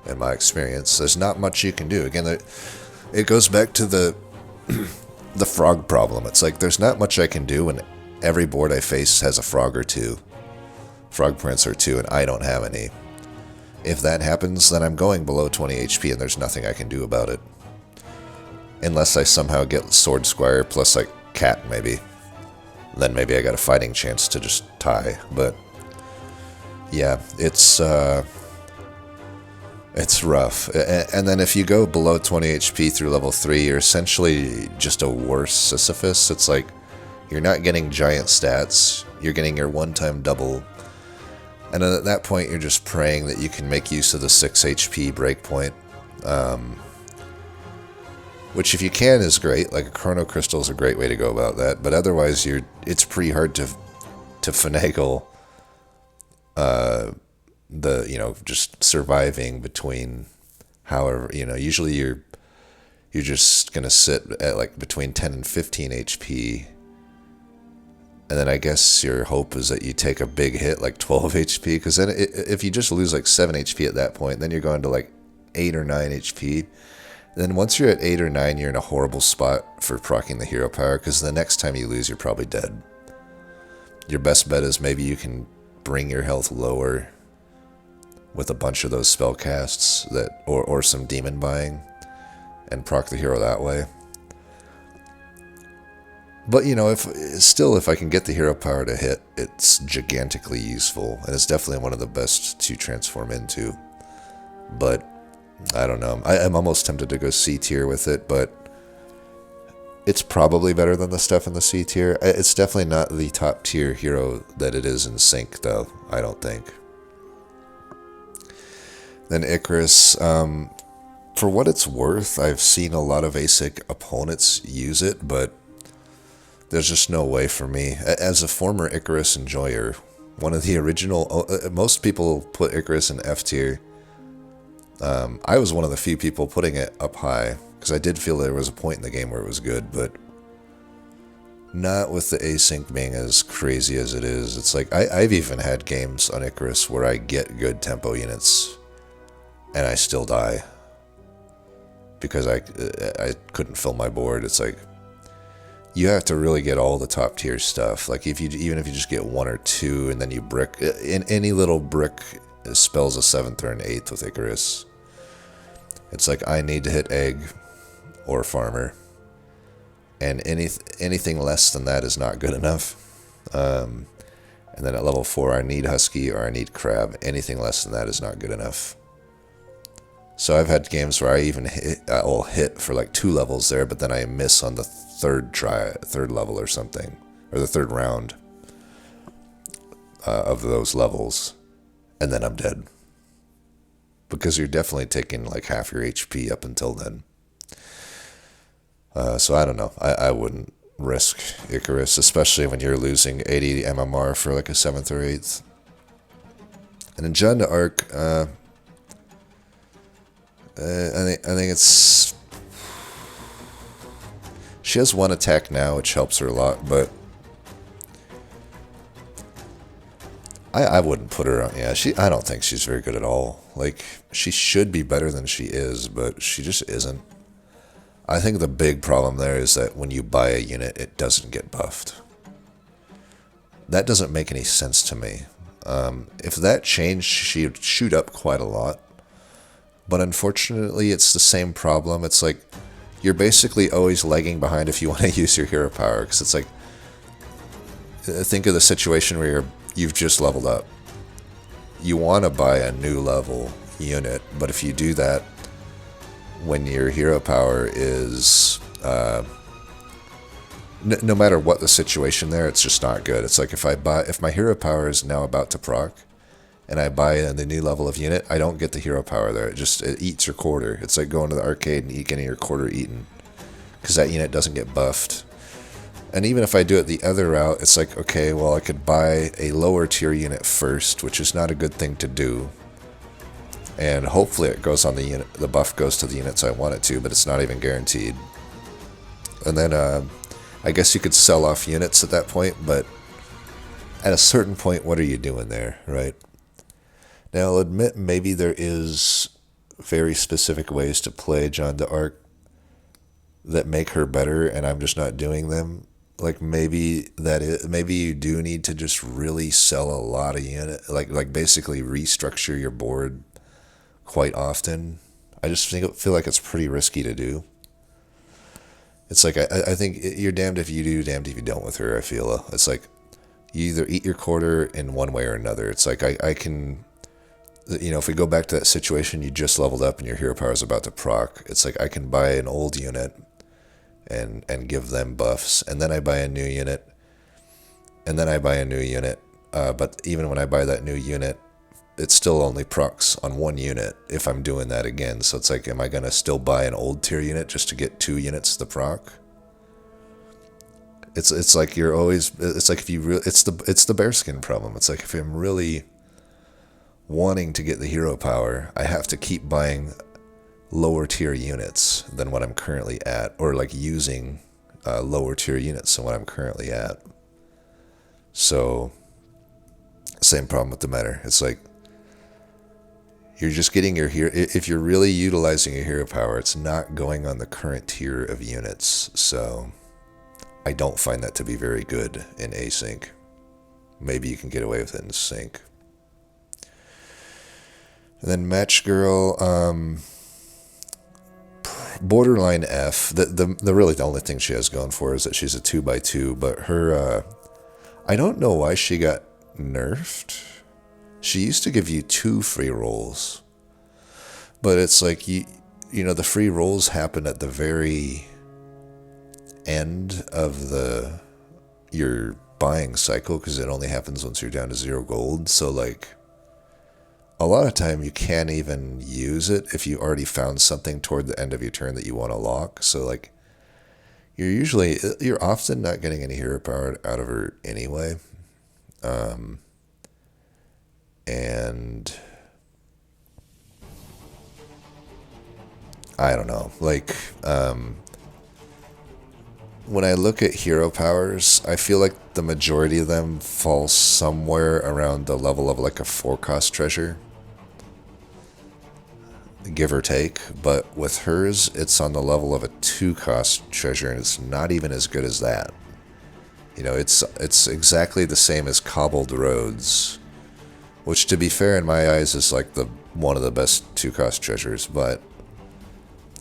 in my experience, there's not much you can do. Again, it goes back to the the frog problem. It's like there's not much I can do when every board I face has a frog or 2. Frog Prince or 2, and I don't have any. If that happens, then I'm going below 20 HP and there's nothing I can do about it. Unless I somehow get Sword Squire plus like Cat maybe. Then maybe I got a fighting chance to just tie. But yeah, it's rough. And then if you go below 20 HP through level 3, you're essentially just a worse Sisyphus. It's like you're not getting giant stats. You're getting your one-time double. And at that point, you're just praying that you can make use of the 6 HP breakpoint. Which if you can is great. Like a Chrono Crystal is a great way to go about that. But otherwise, it's pretty hard to finagle just surviving between however, usually you're just going to sit at like between 10 and 15 HP. And then I guess your hope is that you take a big hit like 12 HP, because then if you just lose like 7 HP at that point, then you're going to like 8 or 9 HP. Then once you're at 8 or 9, you're in a horrible spot for proccing the hero power, because the next time you lose, you're probably dead. Your best bet is maybe you can bring your health lower with a bunch of those spell casts or some demon buying and proc the hero that way. But, you know, if I can get the hero power to hit, it's gigantically useful, and it's definitely one of the best to transform into. But, I don't know. I'm almost tempted to go C tier with it, but it's probably better than the stuff in the C tier. It's definitely not the top tier hero that it is in Sync, though, I don't think. Then Icarus, for what it's worth, I've seen a lot of ASIC opponents use it, but there's just no way for me. As a former Icarus enjoyer, one of the original... most people put Icarus in F tier. I was one of the few people putting it up high, because I did feel there was a point in the game where it was good, but not with the async being as crazy as it is. It's like, I've even had games on Icarus where I get good tempo units, and I still die, because I couldn't fill my board. It's like, you have to really get all the top tier stuff. Like even if you just get 1 or 2, and then you brick, in any little brick spells a 7th or an 8th with Icarus. It's like, I need to hit egg or farmer, and anything less than that is not good enough. And then at level 4, I need husky or I need crab. Anything less than that is not good enough. So I've had games where I'll hit for like 2 levels there, but then I miss on the third level or something, or the 3rd round of those levels, and then I'm dead, because you're definitely taking like half your HP up until then. So I don't know. I wouldn't risk Icarus, especially when you're losing 80 MMR for like a 7th or 8th. And in Jeanne d'Arc, I think it's... She has 1 attack now, which helps her a lot, but I wouldn't put her on... Yeah, I don't think she's very good at all. Like, she should be better than she is, but she just isn't. I think the big problem there is that when you buy a unit, it doesn't get buffed. That doesn't make any sense to me. If that changed, she'd shoot up quite a lot. But unfortunately, it's the same problem. It's like, you're basically always lagging behind if you want to use your hero power. Because it's like, think of the situation where you've just leveled up. You want to buy a new level unit, but if you do that when your hero power is... no matter what the situation there, it's just not good. It's like, if my hero power is now about to proc, and I buy the new level of unit, I don't get the hero power there. It eats your quarter. It's like going to the arcade and getting your quarter eaten, because that unit doesn't get buffed. And even if I do it the other route, it's like, okay, well, I could buy a lower tier unit first, which is not a good thing to do. And hopefully it goes on the unit, the buff goes to the units I want it to, but it's not even guaranteed. And then I guess you could sell off units at that point, but at a certain point, what are you doing there, right? Now, I'll admit maybe there is very specific ways to play Jeanne d'Arc that make her better, and I'm just not doing them. Like, maybe you do need to just really sell a lot of units, like basically restructure your board quite often. I just feel like it's pretty risky to do. It's like, I think you're damned if you do, damned if you don't with her, I feel. It's like, you either eat your quarter in one way or another. It's like, I can... You know, if we go back to that situation, you just leveled up and your hero power is about to proc. It's like, I can buy an old unit and give them buffs, and then I buy a new unit, and then I buy a new unit. But even when I buy that new unit, it still only procs on 1 unit if I'm doing that again. So it's like, am I gonna still buy an old tier unit just to get 2 units to proc? It's like you're always... It's like if you really... It's the bearskin problem. It's like, if I'm really wanting to get the hero power, I have to keep buying lower tier units than what I'm currently at, or like using lower tier units than what I'm currently at. So, same problem with the meta. It's like, you're just getting your hero. If you're really utilizing your hero power, it's not going on the current tier of units. So, I don't find that to be very good in async. Maybe you can get away with it in sync. And then Match Girl, borderline F. The really the only thing she has going for her is that she's a 2x2, but her, I don't know why she got nerfed. She used to give you 2 free rolls, but it's like you know the free rolls happen at the very end of your buying cycle because it only happens once you're down to 0 gold. So like a lot of time you can't even use it if you already found something toward the end of your turn that you want to lock. So like you're often not getting any hero power out of her anyway. And I don't know, like, when I look at hero powers, I feel like the majority of them fall somewhere around the level of like a 4-cost treasure, give or take. But with hers, it's on the level of a 2-cost treasure, and it's not even as good as that. You know, it's exactly the same as Cobbled Roads, which, to be fair, in my eyes, is like one of the best 2-cost treasures, but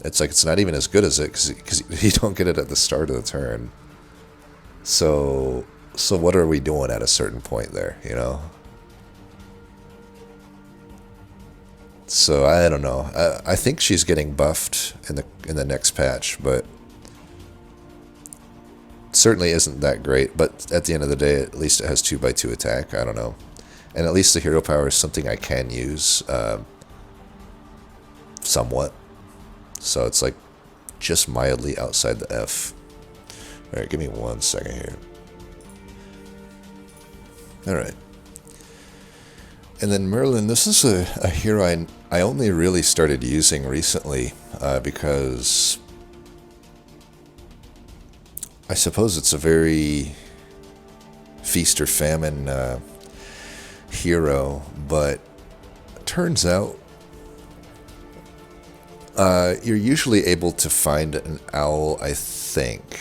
it's like it's not even as good as it because you don't get it at the start of the turn. So what are we doing at a certain point there, you know? So I don't know. I think she's getting buffed in the next patch, but certainly isn't that great. But at the end of the day, at least it has 2x2 attack. I don't know. And at least the hero power is something I can use somewhat. So it's like just mildly outside the F. Alright, give me 1 second here. Alright. And then Merlin, this is a hero I only really started using recently because I suppose it's a very feast or famine hero, but it turns out you're usually able to find an owl, I think.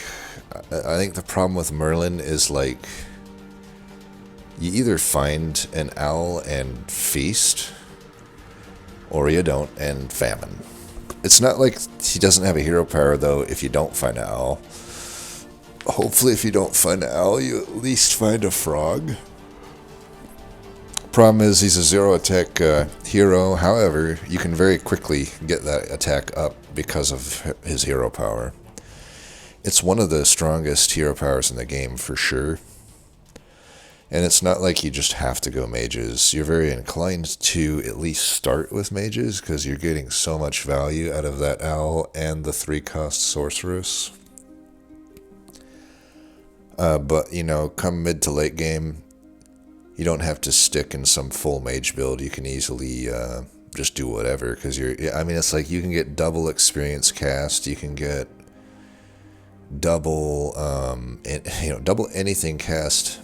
I think the problem with Merlin is like you either find an owl and feast, or you don't and famine. It's not like he doesn't have a hero power though if you don't find an owl. Hopefully if you don't find an owl, you at least find a frog. Problem is he's a 0 attack hero. However, you can very quickly get that attack up because of his hero power. It's one of the strongest hero powers in the game for sure. And it's not like you just have to go mages. You're very inclined to at least start with mages because you're getting so much value out of that owl and the 3-cost sorceress. But, you know, come mid to late game, you don't have to stick in some full mage build. You can easily just do whatever because I mean, it's like you can get double experience cast. You can get double, double anything cast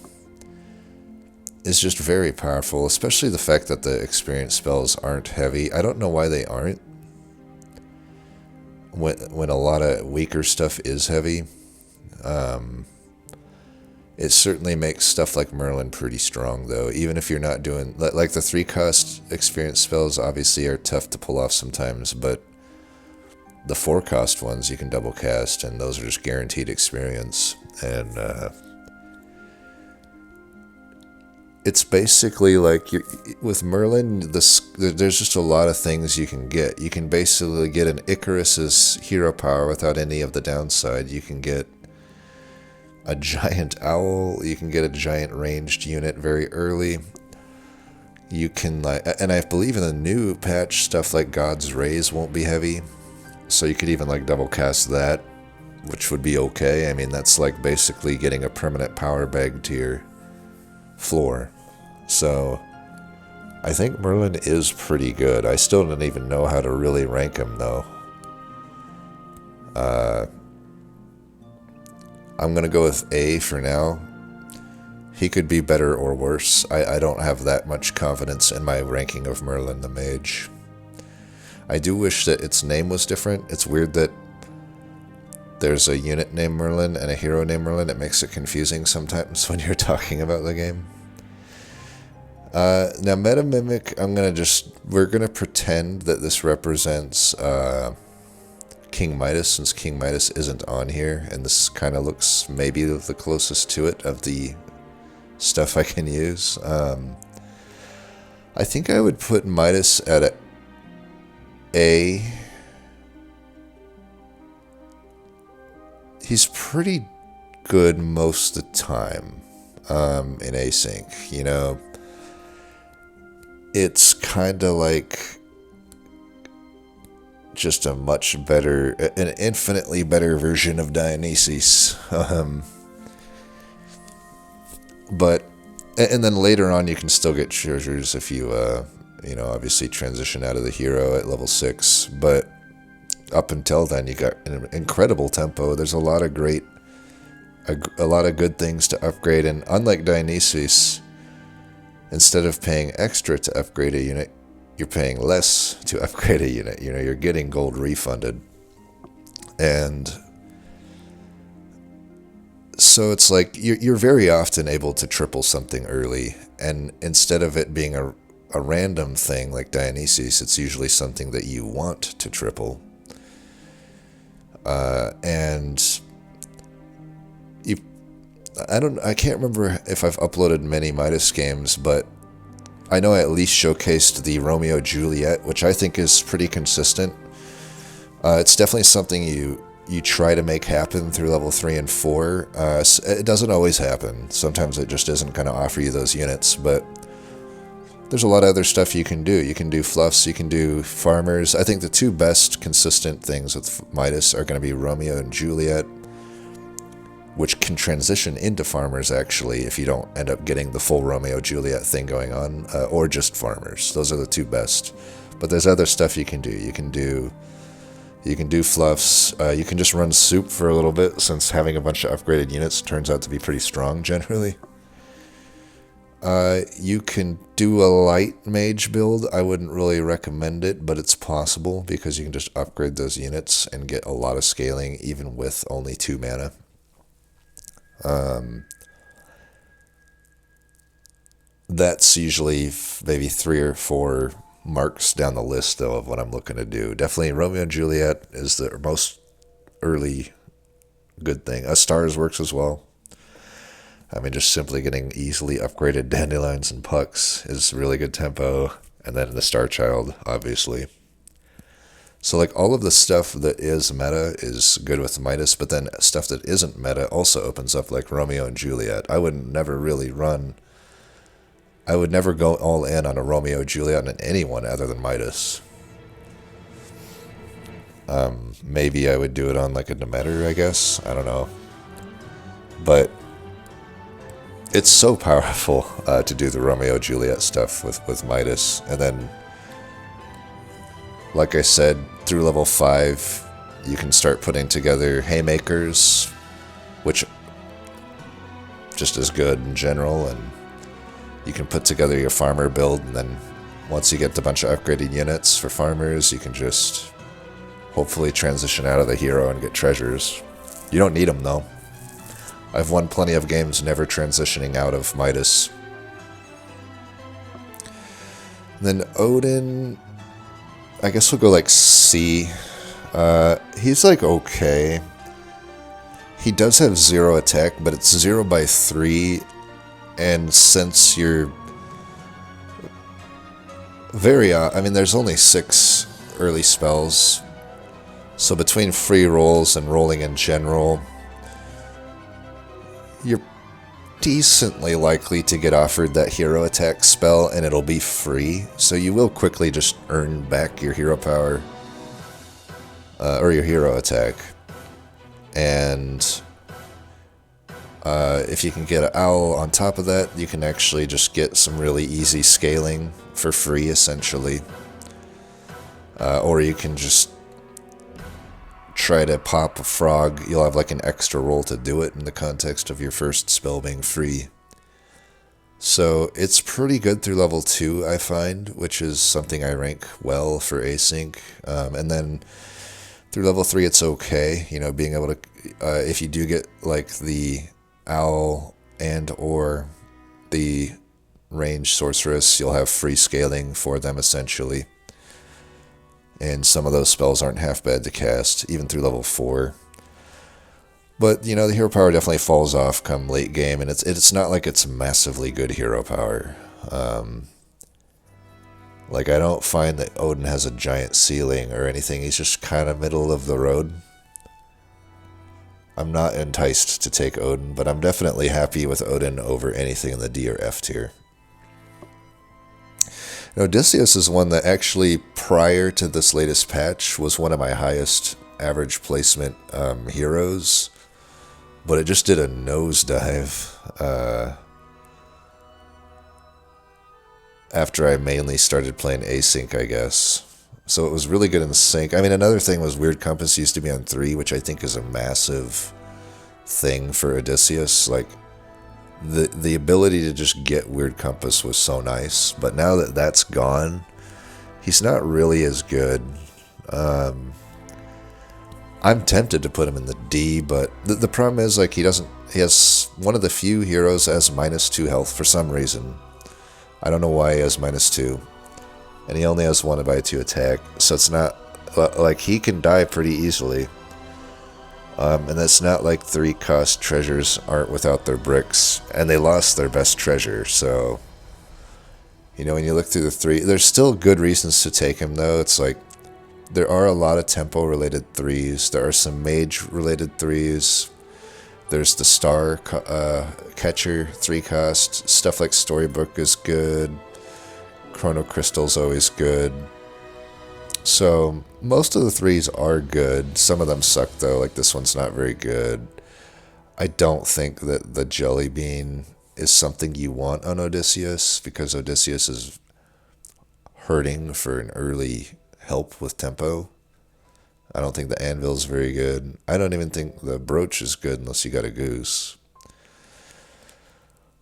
is just very powerful, especially the fact that the experience spells aren't heavy. I don't know why they aren't when a lot of weaker stuff is heavy. It certainly makes stuff like Merlin pretty strong, though. Even if you're not doing... Like, the 3-cost experience spells obviously are tough to pull off sometimes, but the 4-cost ones you can double cast, and those are just guaranteed experience. And it's basically like... with Merlin, there's just a lot of things you can get. You can basically get an Icarus's hero power without any of the downside. You can get a giant owl, you can get a giant ranged unit very early. You can, and I believe in the new patch, stuff like God's Rays won't be heavy, so you could even like double cast that, which would be okay. I mean, that's like basically getting a permanent power bag to your floor. So I think Merlin is pretty good. I still don't even know how to really rank him though. I'm going to go with A for now. He could be better or worse. I don't have that much confidence in my ranking of Merlin the Mage. I do wish that its name was different. It's weird that there's a unit named Merlin and a hero named Merlin. It makes it confusing sometimes when you're talking about the game. Now, Meta Mimic, we're going to pretend that this represents King Midas, since King Midas isn't on here, and this kind of looks maybe the closest to it of the stuff I can use. I think I would put Midas at A. He's pretty good most of the time in async. You know, it's kind of like just a much better, an infinitely better version of Dionysus. And then later on you can still get treasures if you, obviously transition out of the hero at level 6, but up until then you got an incredible tempo. There's a lot of good things to upgrade, and unlike Dionysus, instead of paying extra to upgrade a unit, you're paying less to upgrade a unit. You know, you're getting gold refunded. And so it's like you're very often able to triple something early, and instead of it being a random thing like Dionysus, it's usually something that you want to triple. I can't remember if I've uploaded many Midas games, but I know I at least showcased the Romeo Juliet, which I think is pretty consistent. It's definitely something you try to make happen through level 3 and 4. It doesn't always happen. Sometimes it just doesn't kind of offer you those units, but there's a lot of other stuff you can do. You can do fluffs, you can do farmers. I think the two best consistent things with Midas are going to be Romeo and Juliet, which can transition into farmers, actually, if you don't end up getting the full Romeo-Juliet thing going on, or just farmers. Those are the two best. But there's other stuff you can do. You can do fluffs. You can just run soup for a little bit, since having a bunch of upgraded units turns out to be pretty strong, generally. You can do a light mage build. I wouldn't really recommend it, but it's possible, because you can just upgrade those units and get a lot of scaling, even with only 2 mana. That's usually maybe 3 or 4 marks down the list, though, of what I'm looking to do. Definitely Romeo and Juliet is the most early good thing. Stars works as well. I mean, just simply getting easily upgraded dandelions and pucks is really good tempo. And then the Star Child, obviously. So, like, all of the stuff that is meta is good with Midas, but then stuff that isn't meta also opens up, like Romeo and Juliet. I would never go all in on a Romeo and Juliet on anyone other than Midas. Maybe I would do it on, like, a Demeter, I guess. I don't know. But it's so powerful to do the Romeo Juliet stuff with Midas. And then, like I said, through level 5, you can start putting together haymakers, which just is good in general, and you can put together your farmer build, and then once you get a bunch of upgraded units for farmers, you can just hopefully transition out of the hero and get treasures. You don't need them, though. I've won plenty of games never transitioning out of Midas. And then Odin, I guess we'll go like C. He's like okay. He does have 0 attack, but it's 0 by 3. And since you're there's only 6 early spells. So between free rolls and rolling in general, you're decently likely to get offered that hero attack spell, and it'll be free. So you will quickly just earn back your hero power, or your hero attack. And if you can get an owl on top of that, you can actually just get some really easy scaling for free, essentially. Or you can just try to pop a frog, you'll have like an extra roll to do it in the context of your first spell being free. So it's pretty good through level 2, I find, which is something I rank well for async. And then through level 3, it's okay, you know, being able to, if you do get like the owl and or the range sorceress, you'll have free scaling for them essentially. And some of those spells aren't half bad to cast, even through level 4. But, you know, the hero power definitely falls off come late game, and it's not like it's massively good hero power. Like, I don't find that Odin has a giant ceiling or anything. He's just kind of middle of the road. I'm not enticed to take Odin, but I'm definitely happy with Odin over anything in the D or F tier. Odysseus is one that actually, prior to this latest patch, was one of my highest average placement heroes, but it just did a nosedive after I mainly started playing async, I guess. So it was really good in sync. I mean, another thing was Weird Compass used to be on 3, which I think is a massive thing for Odysseus. Like, the ability to just get Weird Compass was so nice, but now that that's gone, he's not really as good. I'm tempted to put him in the D, but the problem is, like, he has one of the few heroes that has -2 health for some reason. I don't know why he has -2. And he only has 1/2 attack, so it's not, like, he can die pretty easily. And that's not like 3-cost treasures aren't without their bricks, and they lost their best treasure, so, you know, when you look through the 3, there's still good reasons to take him, though. It's like, there are a lot of tempo-related 3s, there are some mage-related 3s, there's the star catcher 3-cost, stuff like Storybook is good, Chrono Crystal's always good. So, most of the 3s are good. Some of them suck, though. Like, this one's not very good. I don't think that the Jelly Bean is something you want on Odysseus, because Odysseus is hurting for an early help with tempo. I don't think the Anvil's very good. I don't even think the Brooch is good unless you got a Goose.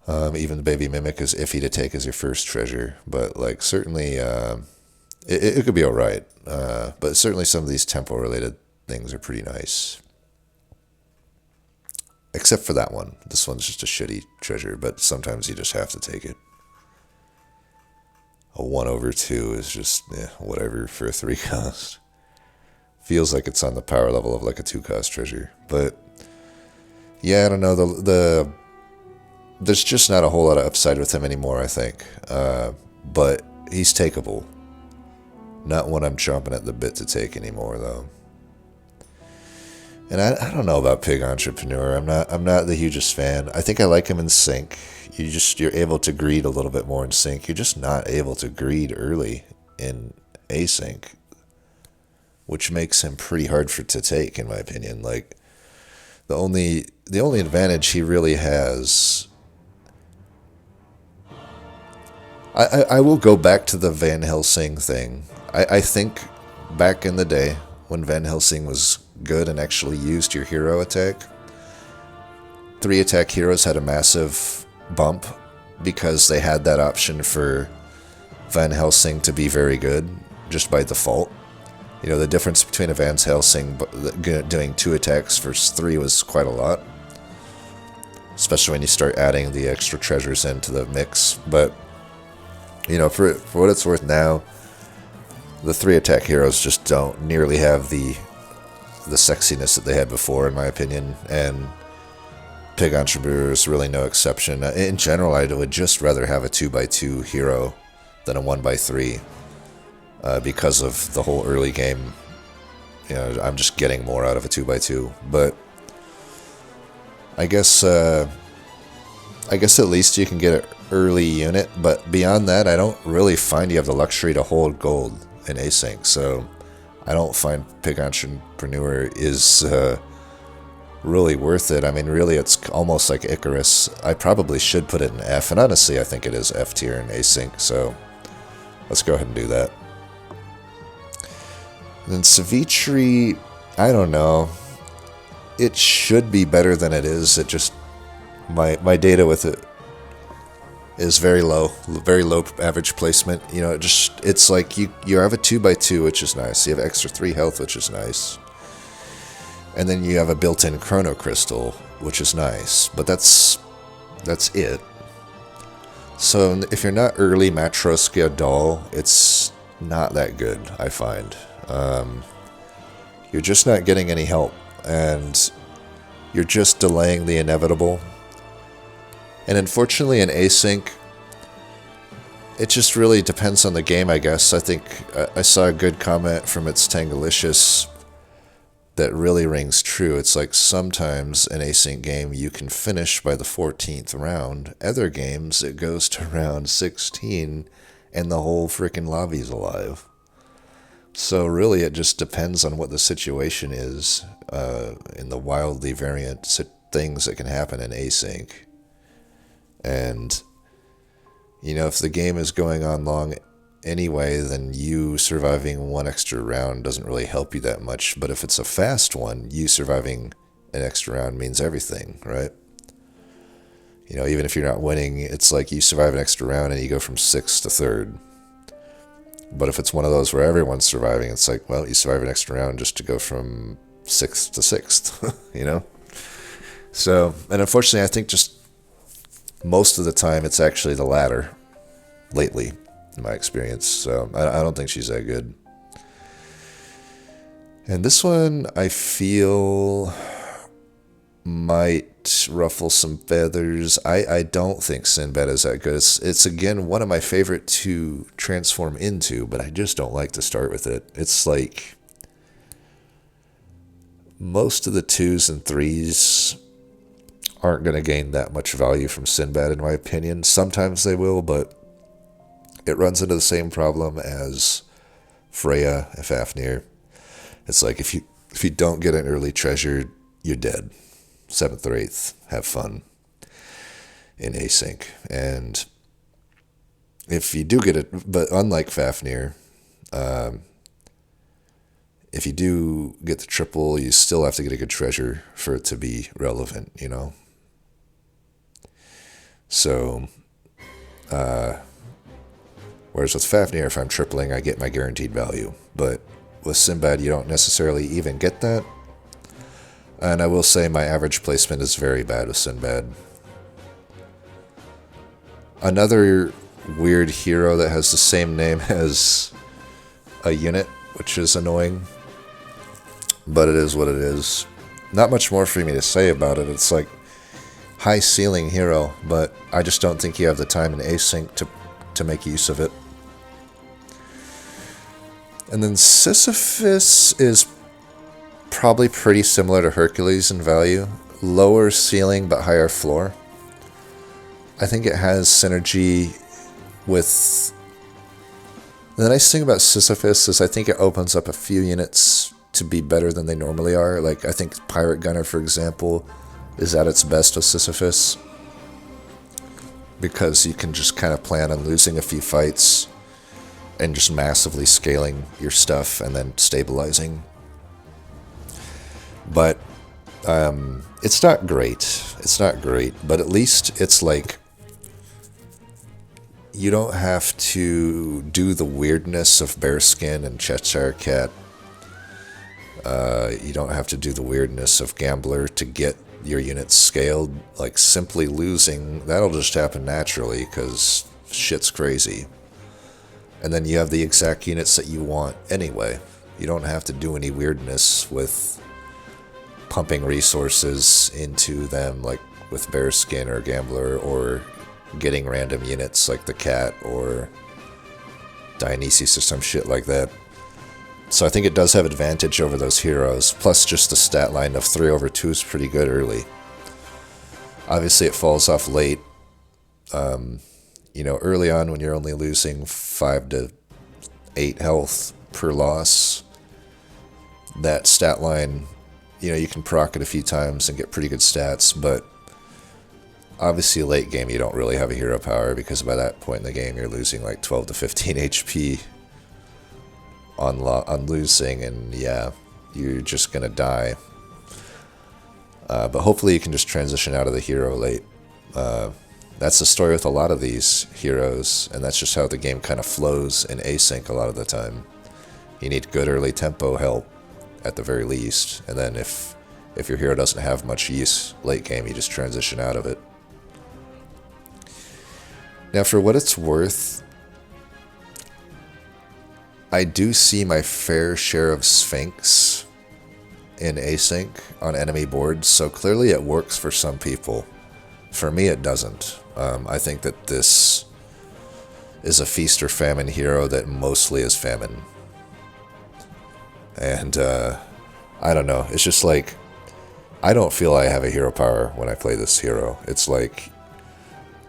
Even the Baby Mimic is iffy to take as your first treasure, but, like, certainly... It could be alright, but certainly some of these tempo-related things are pretty nice. Except for that one. This one's just a shitty treasure, but sometimes you just have to take it. A 1/2 is just, whatever for a 3-cost. Feels like it's on the power level of like a 2-cost treasure, but yeah, I don't know, there's just not a whole lot of upside with him anymore, I think, but he's takeable. Not one I'm chomping at the bit to take anymore, though. And I don't know about Pig Entrepreneur. I'm not the hugest fan. I think I like him in sync. You're able to greed a little bit more in sync. You're just not able to greed early in async, which makes him pretty hard to take, in my opinion. Like, the only advantage he really has. I will go back to the Van Helsing thing. I think back in the day when Van Helsing was good and actually used your hero attack, 3-attack heroes had a massive bump because they had that option for Van Helsing to be very good just by default. You know, the difference between a Van Helsing doing 2 attacks versus 3 was quite a lot, especially when you start adding the extra treasures into the mix. But, you know, for what it's worth now, the 3-attack heroes just don't nearly have the sexiness that they had before, in my opinion, and Pig Entrepreneur is really no exception. In general, I would just rather have a 2x2 hero than a 1x3, because of the whole early game. You know, I'm just getting more out of a 2x2, but I guess at least you can get an early unit, but beyond that, I don't really find you have the luxury to hold gold in async, so I don't find Pig Entrepreneur is really worth it. I mean, really, it's almost like Icarus. I probably should put it in F, and honestly, I think it is F tier in async, so let's go ahead and do that. And then Savitri, I don't know. It should be better than it is. It just my data with it is very low average placement. You know, it's like you have a 2x2, which is nice. You have extra 3 health, which is nice, and then you have a built-in chrono crystal, which is nice. But that's it. So if you're not early Matroska doll, it's not that good, I find. You're just not getting any help, and you're just delaying the inevitable. And unfortunately in async, it just really depends on the game, I guess. I think I saw a good comment from It's Tangalicious that really rings true. It's like sometimes an async game you can finish by the 14th round. Other games it goes to round 16 and the whole freaking lobby's alive. So really it just depends on what the situation is in the wildly variant things that can happen in async. And, you know, if the game is going on long anyway, then you surviving one extra round doesn't really help you that much. But if it's a fast one, you surviving an extra round means everything, right? You know, even if you're not winning, it's like you survive an extra round and you go from 6th to 3rd. But if it's one of those where everyone's surviving, it's like, well, you survive an extra round just to go from 6th to 6th, you know? So, and unfortunately, I think just most of the time it's actually the latter lately, in my experience. So I don't think she's that good. And this one I feel might ruffle some feathers. I don't think Sinbad is that good. It's again one of my favorite to transform into, but I just don't like to start with it. It's like most of the 2s and 3s aren't going to gain that much value from Sinbad, in my opinion. Sometimes they will, but it runs into the same problem as Freya and Fafnir. It's like if you don't get an early treasure, you're dead. 7th or 8th, have fun in async. And if you do get it, but unlike Fafnir, if you do get the triple, you still have to get a good treasure for it to be relevant, you know? So, whereas with Fafnir, if I'm tripling, I get my guaranteed value. But with Sinbad, you don't necessarily even get that. And I will say my average placement is very bad with Sinbad. Another weird hero that has the same name as a unit, which is annoying. But it is what it is. Not much more for me to say about it. It's like high ceiling hero, but I just don't think you have the time in async to make use of it. And then Sisyphus is probably pretty similar to Hercules in value. Lower ceiling but higher floor. I think it has synergy with... The nice thing about Sisyphus is I think it opens up a few units to be better than they normally are. Like I think Pirate Gunner, for example, is at its best with Sisyphus, because you can just kind of plan on losing a few fights and just massively scaling your stuff and then stabilizing. But it's not great. It's not great, but at least it's like you don't have to do the weirdness of Bearskin and Cheshire Cat. You don't have to do the weirdness of Gambler to get your units scaled. Like simply losing, that'll just happen naturally because shit's crazy. And then you have the exact units that you want anyway. You don't have to do any weirdness with pumping resources into them like with Bearskin or Gambler, or getting random units like the Cat or Dionysus or some shit like that. So I think it does have advantage over those heroes. Plus just the stat line of 3/2 is pretty good early. Obviously it falls off late. You know, early on when you're only losing 5 to 8 health per loss, that stat line, you know, you can proc it a few times and get pretty good stats, but obviously late game you don't really have a hero power, because by that point in the game you're losing like 12 to 15 HP on losing, and yeah, you're just gonna die. But hopefully you can just transition out of the hero late. That's the story with a lot of these heroes, and that's just how the game kind of flows in async a lot of the time. You need good early tempo help at the very least, and then if your hero doesn't have much use late game, you just transition out of it. Now, for what it's worth, I do see my fair share of Sphinx in async on enemy boards, so clearly it works for some people. For me, it doesn't. I think that this is a feast or famine hero that mostly is famine. And, I don't know, it's just like, I don't feel I have a hero power when I play this hero. It's like,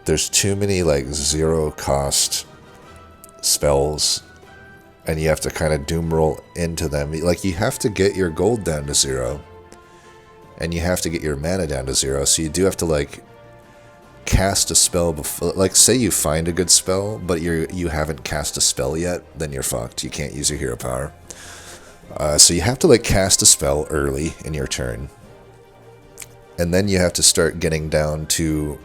there's too many, like, zero cost spells, and you have to kind of doom roll into them. Like, you have to get your gold down to 0, and you have to get your mana down to 0, so you do have to, like, cast a spell before, like, say you find a good spell, but you haven't cast a spell yet, then you're fucked. You can't use your hero power. So you have to, like, cast a spell early in your turn, and then you have to start getting down to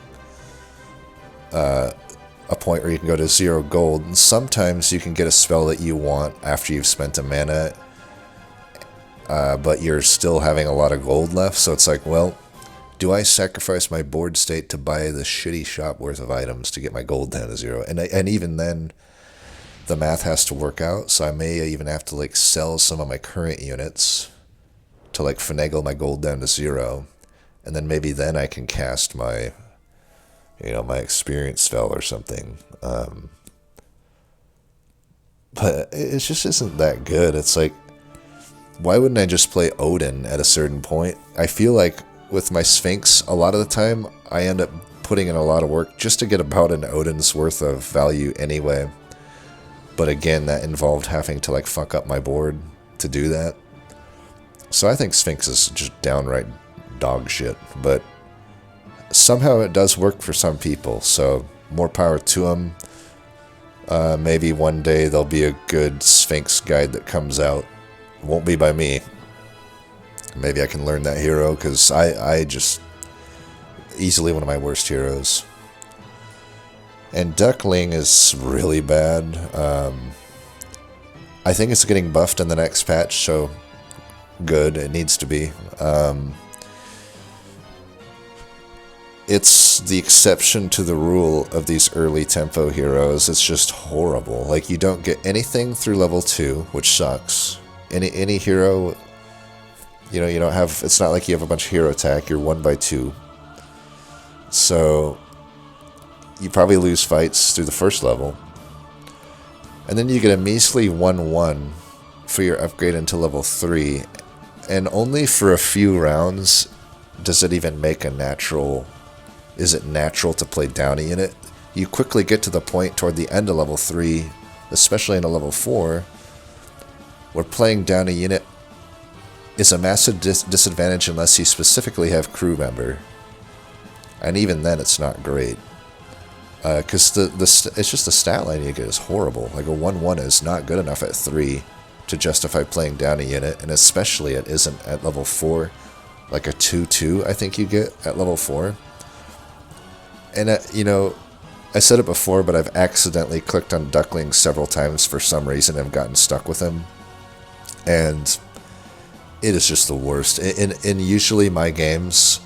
a point where you can go to 0 gold, and sometimes you can get a spell that you want after you've spent a mana, but you're still having a lot of gold left, so it's like, well, do I sacrifice my board state to buy the shitty shop worth of items to get my gold down to 0? And even then, the math has to work out, so I may even have to, like, sell some of my current units to, like, finagle my gold down to 0, and then maybe then I can cast my, you know, my experience spell or something. But it just isn't that good. It's like, why wouldn't I just play Odin at a certain point? I feel like with my Sphinx, a lot of the time, I end up putting in a lot of work just to get about an Odin's worth of value anyway. But again, that involved having to, like, fuck up my board to do that. So I think Sphinx is just downright dog shit, but somehow it does work for some people, so more power to them. Maybe one day there'll be a good Sphinx guide that comes out. It won't be by me. Maybe I can learn that hero, because I just... easily one of my worst heroes. And Duckling is really bad. I think it's getting buffed in the next patch, so good, it needs to be. It's the exception to the rule of these early tempo heroes. It's just horrible. Like, you don't get anything through level 2, which sucks. Any hero, you know, you don't have, it's not like you have a bunch of hero attack, you're 1 by 2. So you probably lose fights through the first level. And then you get a measly 1/1 for your upgrade into level 3. And only for a few rounds does it even make a natural... is it natural to play Downy in it? You quickly get to the point toward the end of level 3, especially in a level 4, where playing Downy unit is a massive disadvantage unless you specifically have crew member. And even then, it's not great. Because it's just the stat line you get is horrible. Like, a 1/1 is not good enough at 3 to justify playing Downy unit, and especially it isn't at level 4. Like a 2/2, I think you get at level 4. And, you know, I said it before, but I've accidentally clicked on Duckling several times for some reason and gotten stuck with him. And it is just the worst. In usually my games,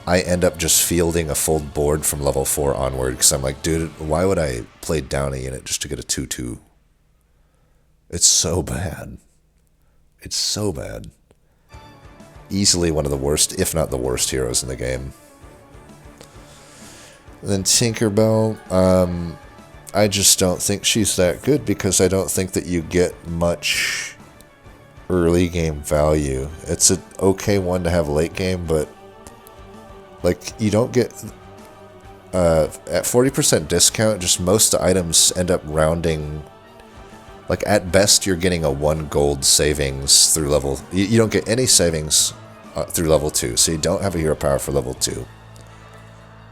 I end up just fielding a full board from level 4 onward, because I'm like, dude, why would I play Downy in it just to get a 2/2? It's so bad. It's so bad. Easily one of the worst, if not the worst heroes in the game. And then Tinkerbell, I just don't think she's that good, because I don't think that you get much early game value. It's an okay one to have late game, but like, you don't get... at 40% discount, just most items end up rounding... Like, at best, you're getting a 1 gold savings through level... You don't get any savings through level 2, so you don't have a hero power for level 2.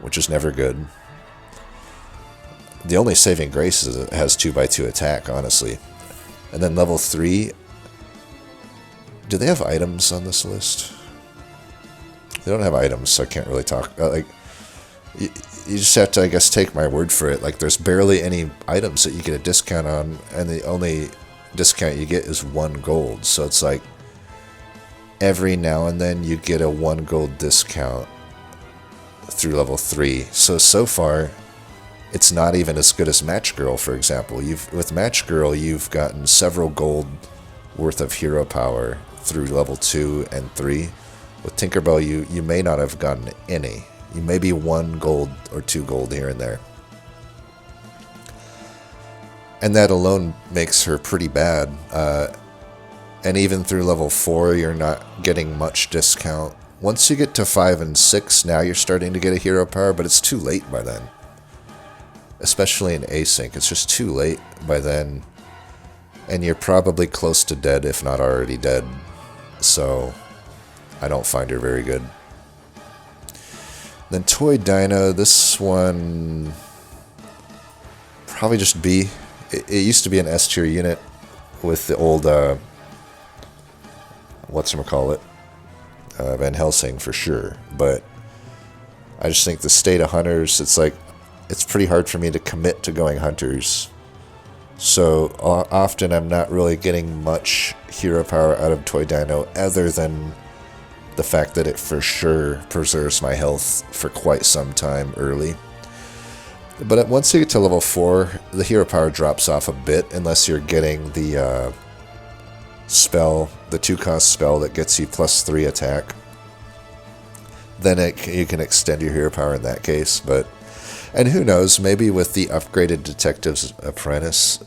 Which is never good. The only saving grace is it has 2x2 attack, honestly. And then level 3... Do they have items on this list? They don't have items, so I can't really talk. Like, you just have to, I guess, take my word for it. Like, there's barely any items that you get a discount on, and the only discount you get is 1 gold. So it's like, every now and then you get a 1 gold discount through level 3. So far, it's not even as good as Match Girl, for example. With Match Girl, you've gotten several gold worth of hero power through level 2 and 3. With Tinkerbell, you may not have gotten any. You may be 1 gold or 2 gold here and there. And that alone makes her pretty bad. And even through level 4, you're not getting much discount. Once you get to 5 and 6, now you're starting to get a hero power, but it's too late by then. Especially in async, it's just too late by then. And you're probably close to dead, if not already dead. So, I don't find her very good. Then Toy Dino, this one... probably just B. It used to be an S tier unit with the old... whatchamacallit? Van Helsing for sure. But I just think the state of hunters, it's like... it's pretty hard for me to commit to going hunters. So often I'm not really getting much hero power out of Toy Dino other than the fact that it for sure preserves my health for quite some time early. But once you get to level 4, the hero power drops off a bit unless you're getting the spell, the 2-cost spell that gets you +3 attack. Then you can extend your hero power in that case, but... and who knows, maybe with the upgraded Detective's Apprentice,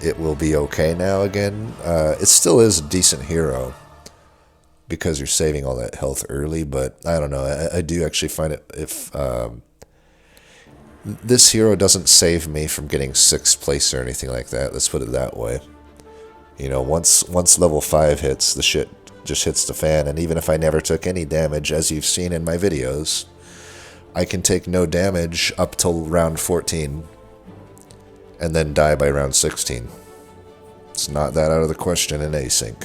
it will be okay now again. It still is a decent hero, because you're saving all that health early, but I don't know, I do actually find it, if this hero doesn't save me from getting 6th place or anything like that, let's put it that way. You know, once level 5 hits, the shit just hits the fan, and even if I never took any damage, as you've seen in my videos, I can take no damage up till round 14, and then die by round 16. It's not that out of the question in async.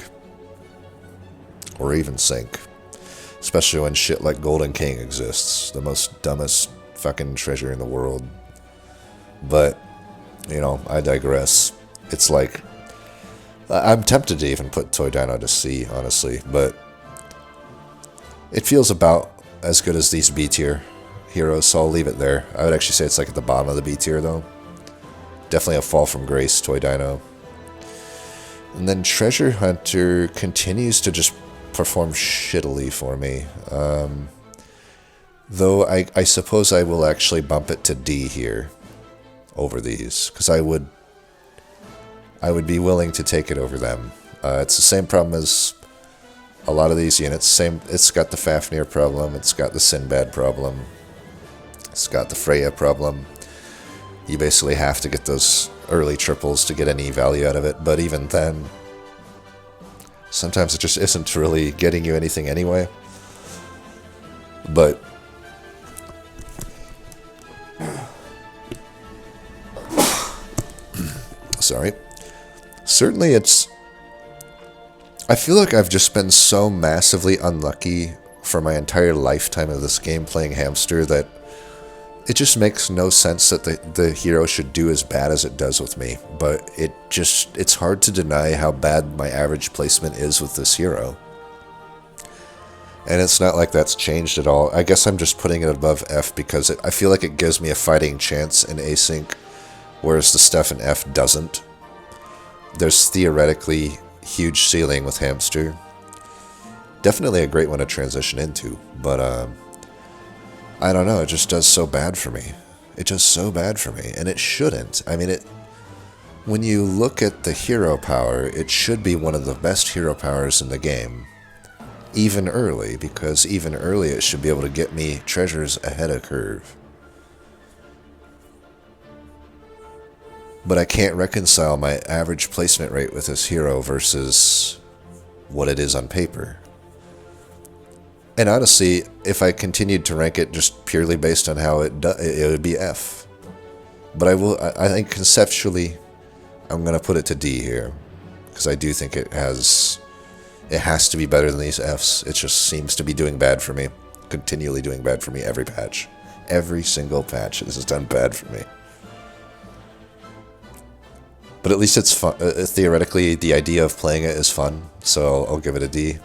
Or even sync. Especially when shit like Golden King exists. The most dumbest fucking treasure in the world. But, you know, I digress. It's like... I'm tempted to even put Toy Dino to C, honestly, but... it feels about as good as these B tier heroes, so I'll leave it there. I would actually say it's like at the bottom of the B tier, though. Definitely a fall from grace, Toy Dino. And then Treasure Hunter continues to just perform shittily for me. Though I suppose I will actually bump it to D here over these, because I would be willing to take it over them. It's the same problem as a lot of these units. It's got the Fafnir problem, it's got the Sinbad problem, it's got the Freya problem. You basically have to get those early triples to get any value out of it, but even then, sometimes it just isn't really getting you anything anyway. But sorry. Certainly I feel like I've just been so massively unlucky for my entire lifetime of this game playing Hamster that it just makes no sense that the hero should do as bad as it does with me. But it's hard to deny how bad my average placement is with this hero. And it's not like that's changed at all. I guess I'm just putting it above F because I feel like it gives me a fighting chance in async, whereas the stuff in F doesn't. There's theoretically huge ceiling with Hamster. Definitely a great one to transition into, but I don't know, it just does so bad for me. It does so bad for me, and it shouldn't. I mean, when you look at the hero power, it should be one of the best hero powers in the game. Even early, because even early it should be able to get me treasures ahead of curve. But I can't reconcile my average placement rate with this hero versus what it is on paper. And honestly, if I continued to rank it just purely based on how it would be F. But I think conceptually, I'm going to put it to D here. Because I do think it It has to be better than these Fs. It just seems to be doing bad for me. Continually doing bad for me every patch. Every single patch. This has done bad for me. But at least it's fun. Theoretically, the idea of playing it is fun, so I'll give it a D.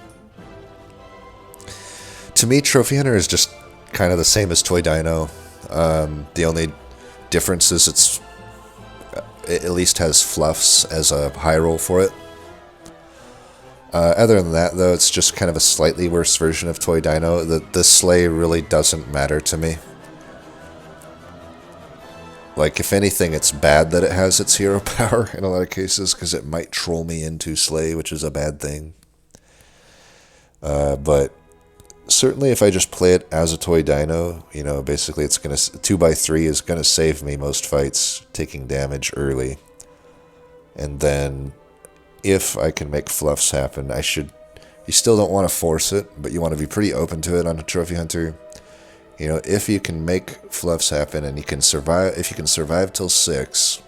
To me, Trophy Hunter is just kind of the same as Toy Dino. The only difference is it at least has fluffs as a high roll for it. Other than that, though, it's just kind of a slightly worse version of Toy Dino. The sleigh really doesn't matter to me. Like, if anything, it's bad that it has its hero power in a lot of cases, because it might troll me into sleigh, which is a bad thing. But certainly if I just play it as a Toy Dino, you know, basically it's going to 2x3 is going to save me most fights, taking damage early. And then if I can make fluffs happen, you still don't want to force it, but you want to be pretty open to it on a Trophy Hunter. You know, if you can make fluffs happen and you can survive, if you can survive till 6,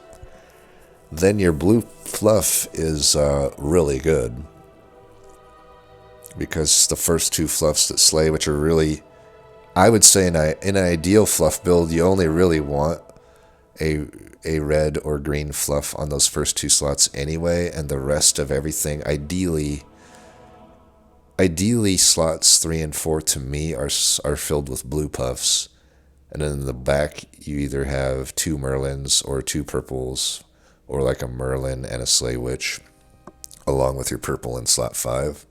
then your blue fluff is really good. Because the first 2 fluffs that slay, which are really, I would say in an ideal fluff build, you only really want a red or green fluff on those first 2 slots anyway, and the rest of everything, ideally slots 3 and 4 to me are filled with blue puffs, and then in the back you either have 2 Merlins or 2 purples, or like a Merlin and a Slay Witch, along with your purple in slot 5.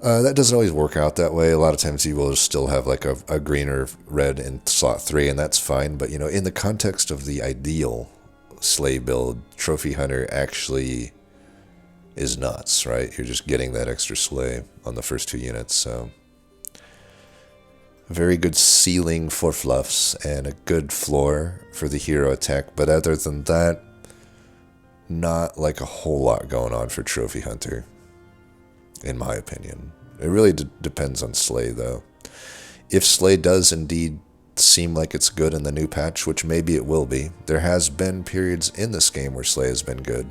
That doesn't always work out that way. A lot of times you will still have like a green or red in slot 3, and that's fine. But, you know, in the context of the ideal sleigh build, Trophy Hunter actually is nuts, right? You're just getting that extra sleigh on the first 2 units, so very good ceiling for fluffs and a good floor for the hero attack. But other than that, not like a whole lot going on for Trophy Hunter, in my opinion. It really depends on Slay, though. If Slay does indeed seem like it's good in the new patch, which maybe it will be, there has been periods in this game where Slay has been good.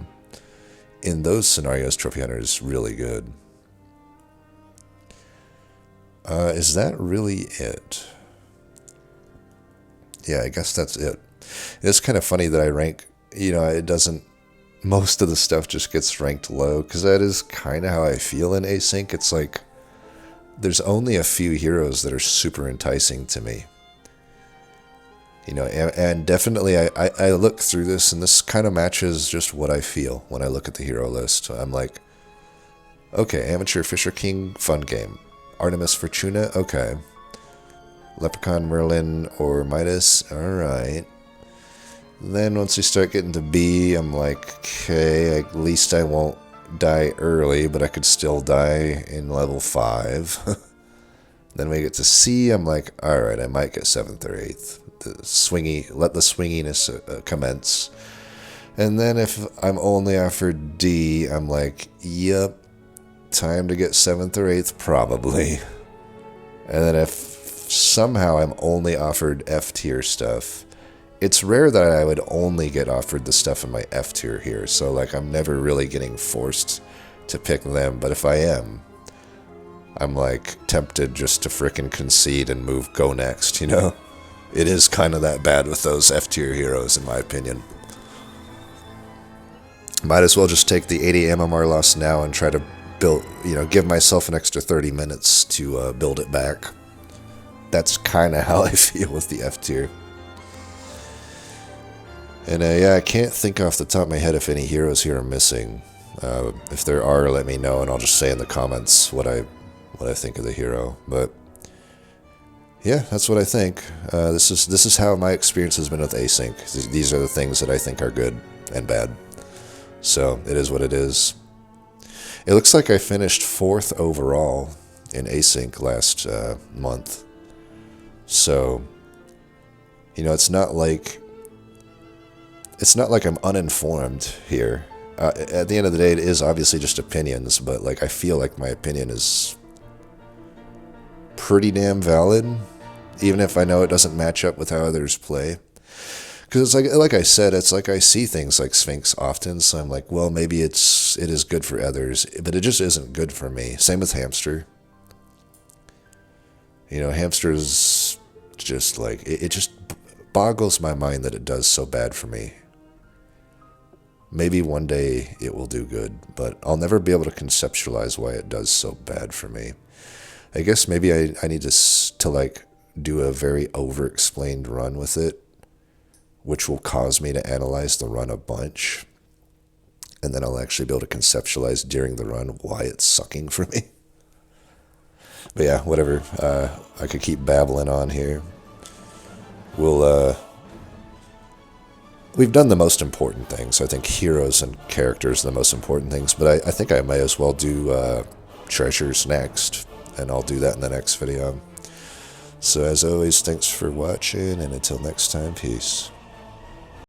In those scenarios, Trophy Hunter is really good. Is that really it? Yeah, I guess that's it. It's kind of funny that I rank, you know, it doesn't, most of the stuff just gets ranked low, because that is kind of how I feel in async. It's like, there's only a few heroes that are super enticing to me. You know, and definitely I look through this, and this kind of matches just what I feel when I look at the hero list. I'm like, okay, Amateur Fisher King, fun game. Artemis Fortuna, okay. Leprechaun, Merlin, or Midas, alright. Then once we start getting to B, I'm like, okay, at least I won't die early, but I could still die in level 5. Then we get to C, I'm like, alright, I might get 7th or 8th. Let the swinginess commence. And then if I'm only offered D, I'm like, yep, time to get 7th or 8th, probably. And then if somehow I'm only offered F tier stuff, it's rare that I would only get offered the stuff in my F tier here, so like I'm never really getting forced to pick them, but if I am, I'm like tempted just to frickin' concede and go next, you know? It is kind of that bad with those F tier heroes, in my opinion. Might as well just take the 80 MMR loss now and try to build, you know, give myself an extra 30 minutes to build it back. That's kind of how I feel with the F tier. And yeah, I can't think off the top of my head if any heroes here are missing. If there are, let me know, and I'll just say in the comments what I think of the hero. But yeah, that's what I think. This is how my experience has been with async. These are the things that I think are good and bad. So it is what it is. It looks like I finished 4th overall in async last month. So, you know, it's not like I'm uninformed here. At the end of the day, it is obviously just opinions, but like I feel like my opinion is pretty damn valid, even if I know it doesn't match up with how others play. Because it's like I said, it's like I see things like Sphinx often, so I'm like, well, maybe it is good for others, but it just isn't good for me. Same with hamster. You know, hamsters just like it just boggles my mind that it does so bad for me. Maybe one day it will do good, but I'll never be able to conceptualize why it does so bad for me. I guess maybe I need to like do a very over-explained run with it, which will cause me to analyze the run a bunch, and then I'll actually be able to conceptualize during the run why it's sucking for me. But yeah, whatever. I could keep babbling on here. We've done the most important things. I think heroes and characters are the most important things, but I think I might as well do treasures next, and I'll do that in the next video. So as always, thanks for watching, and until next time, peace.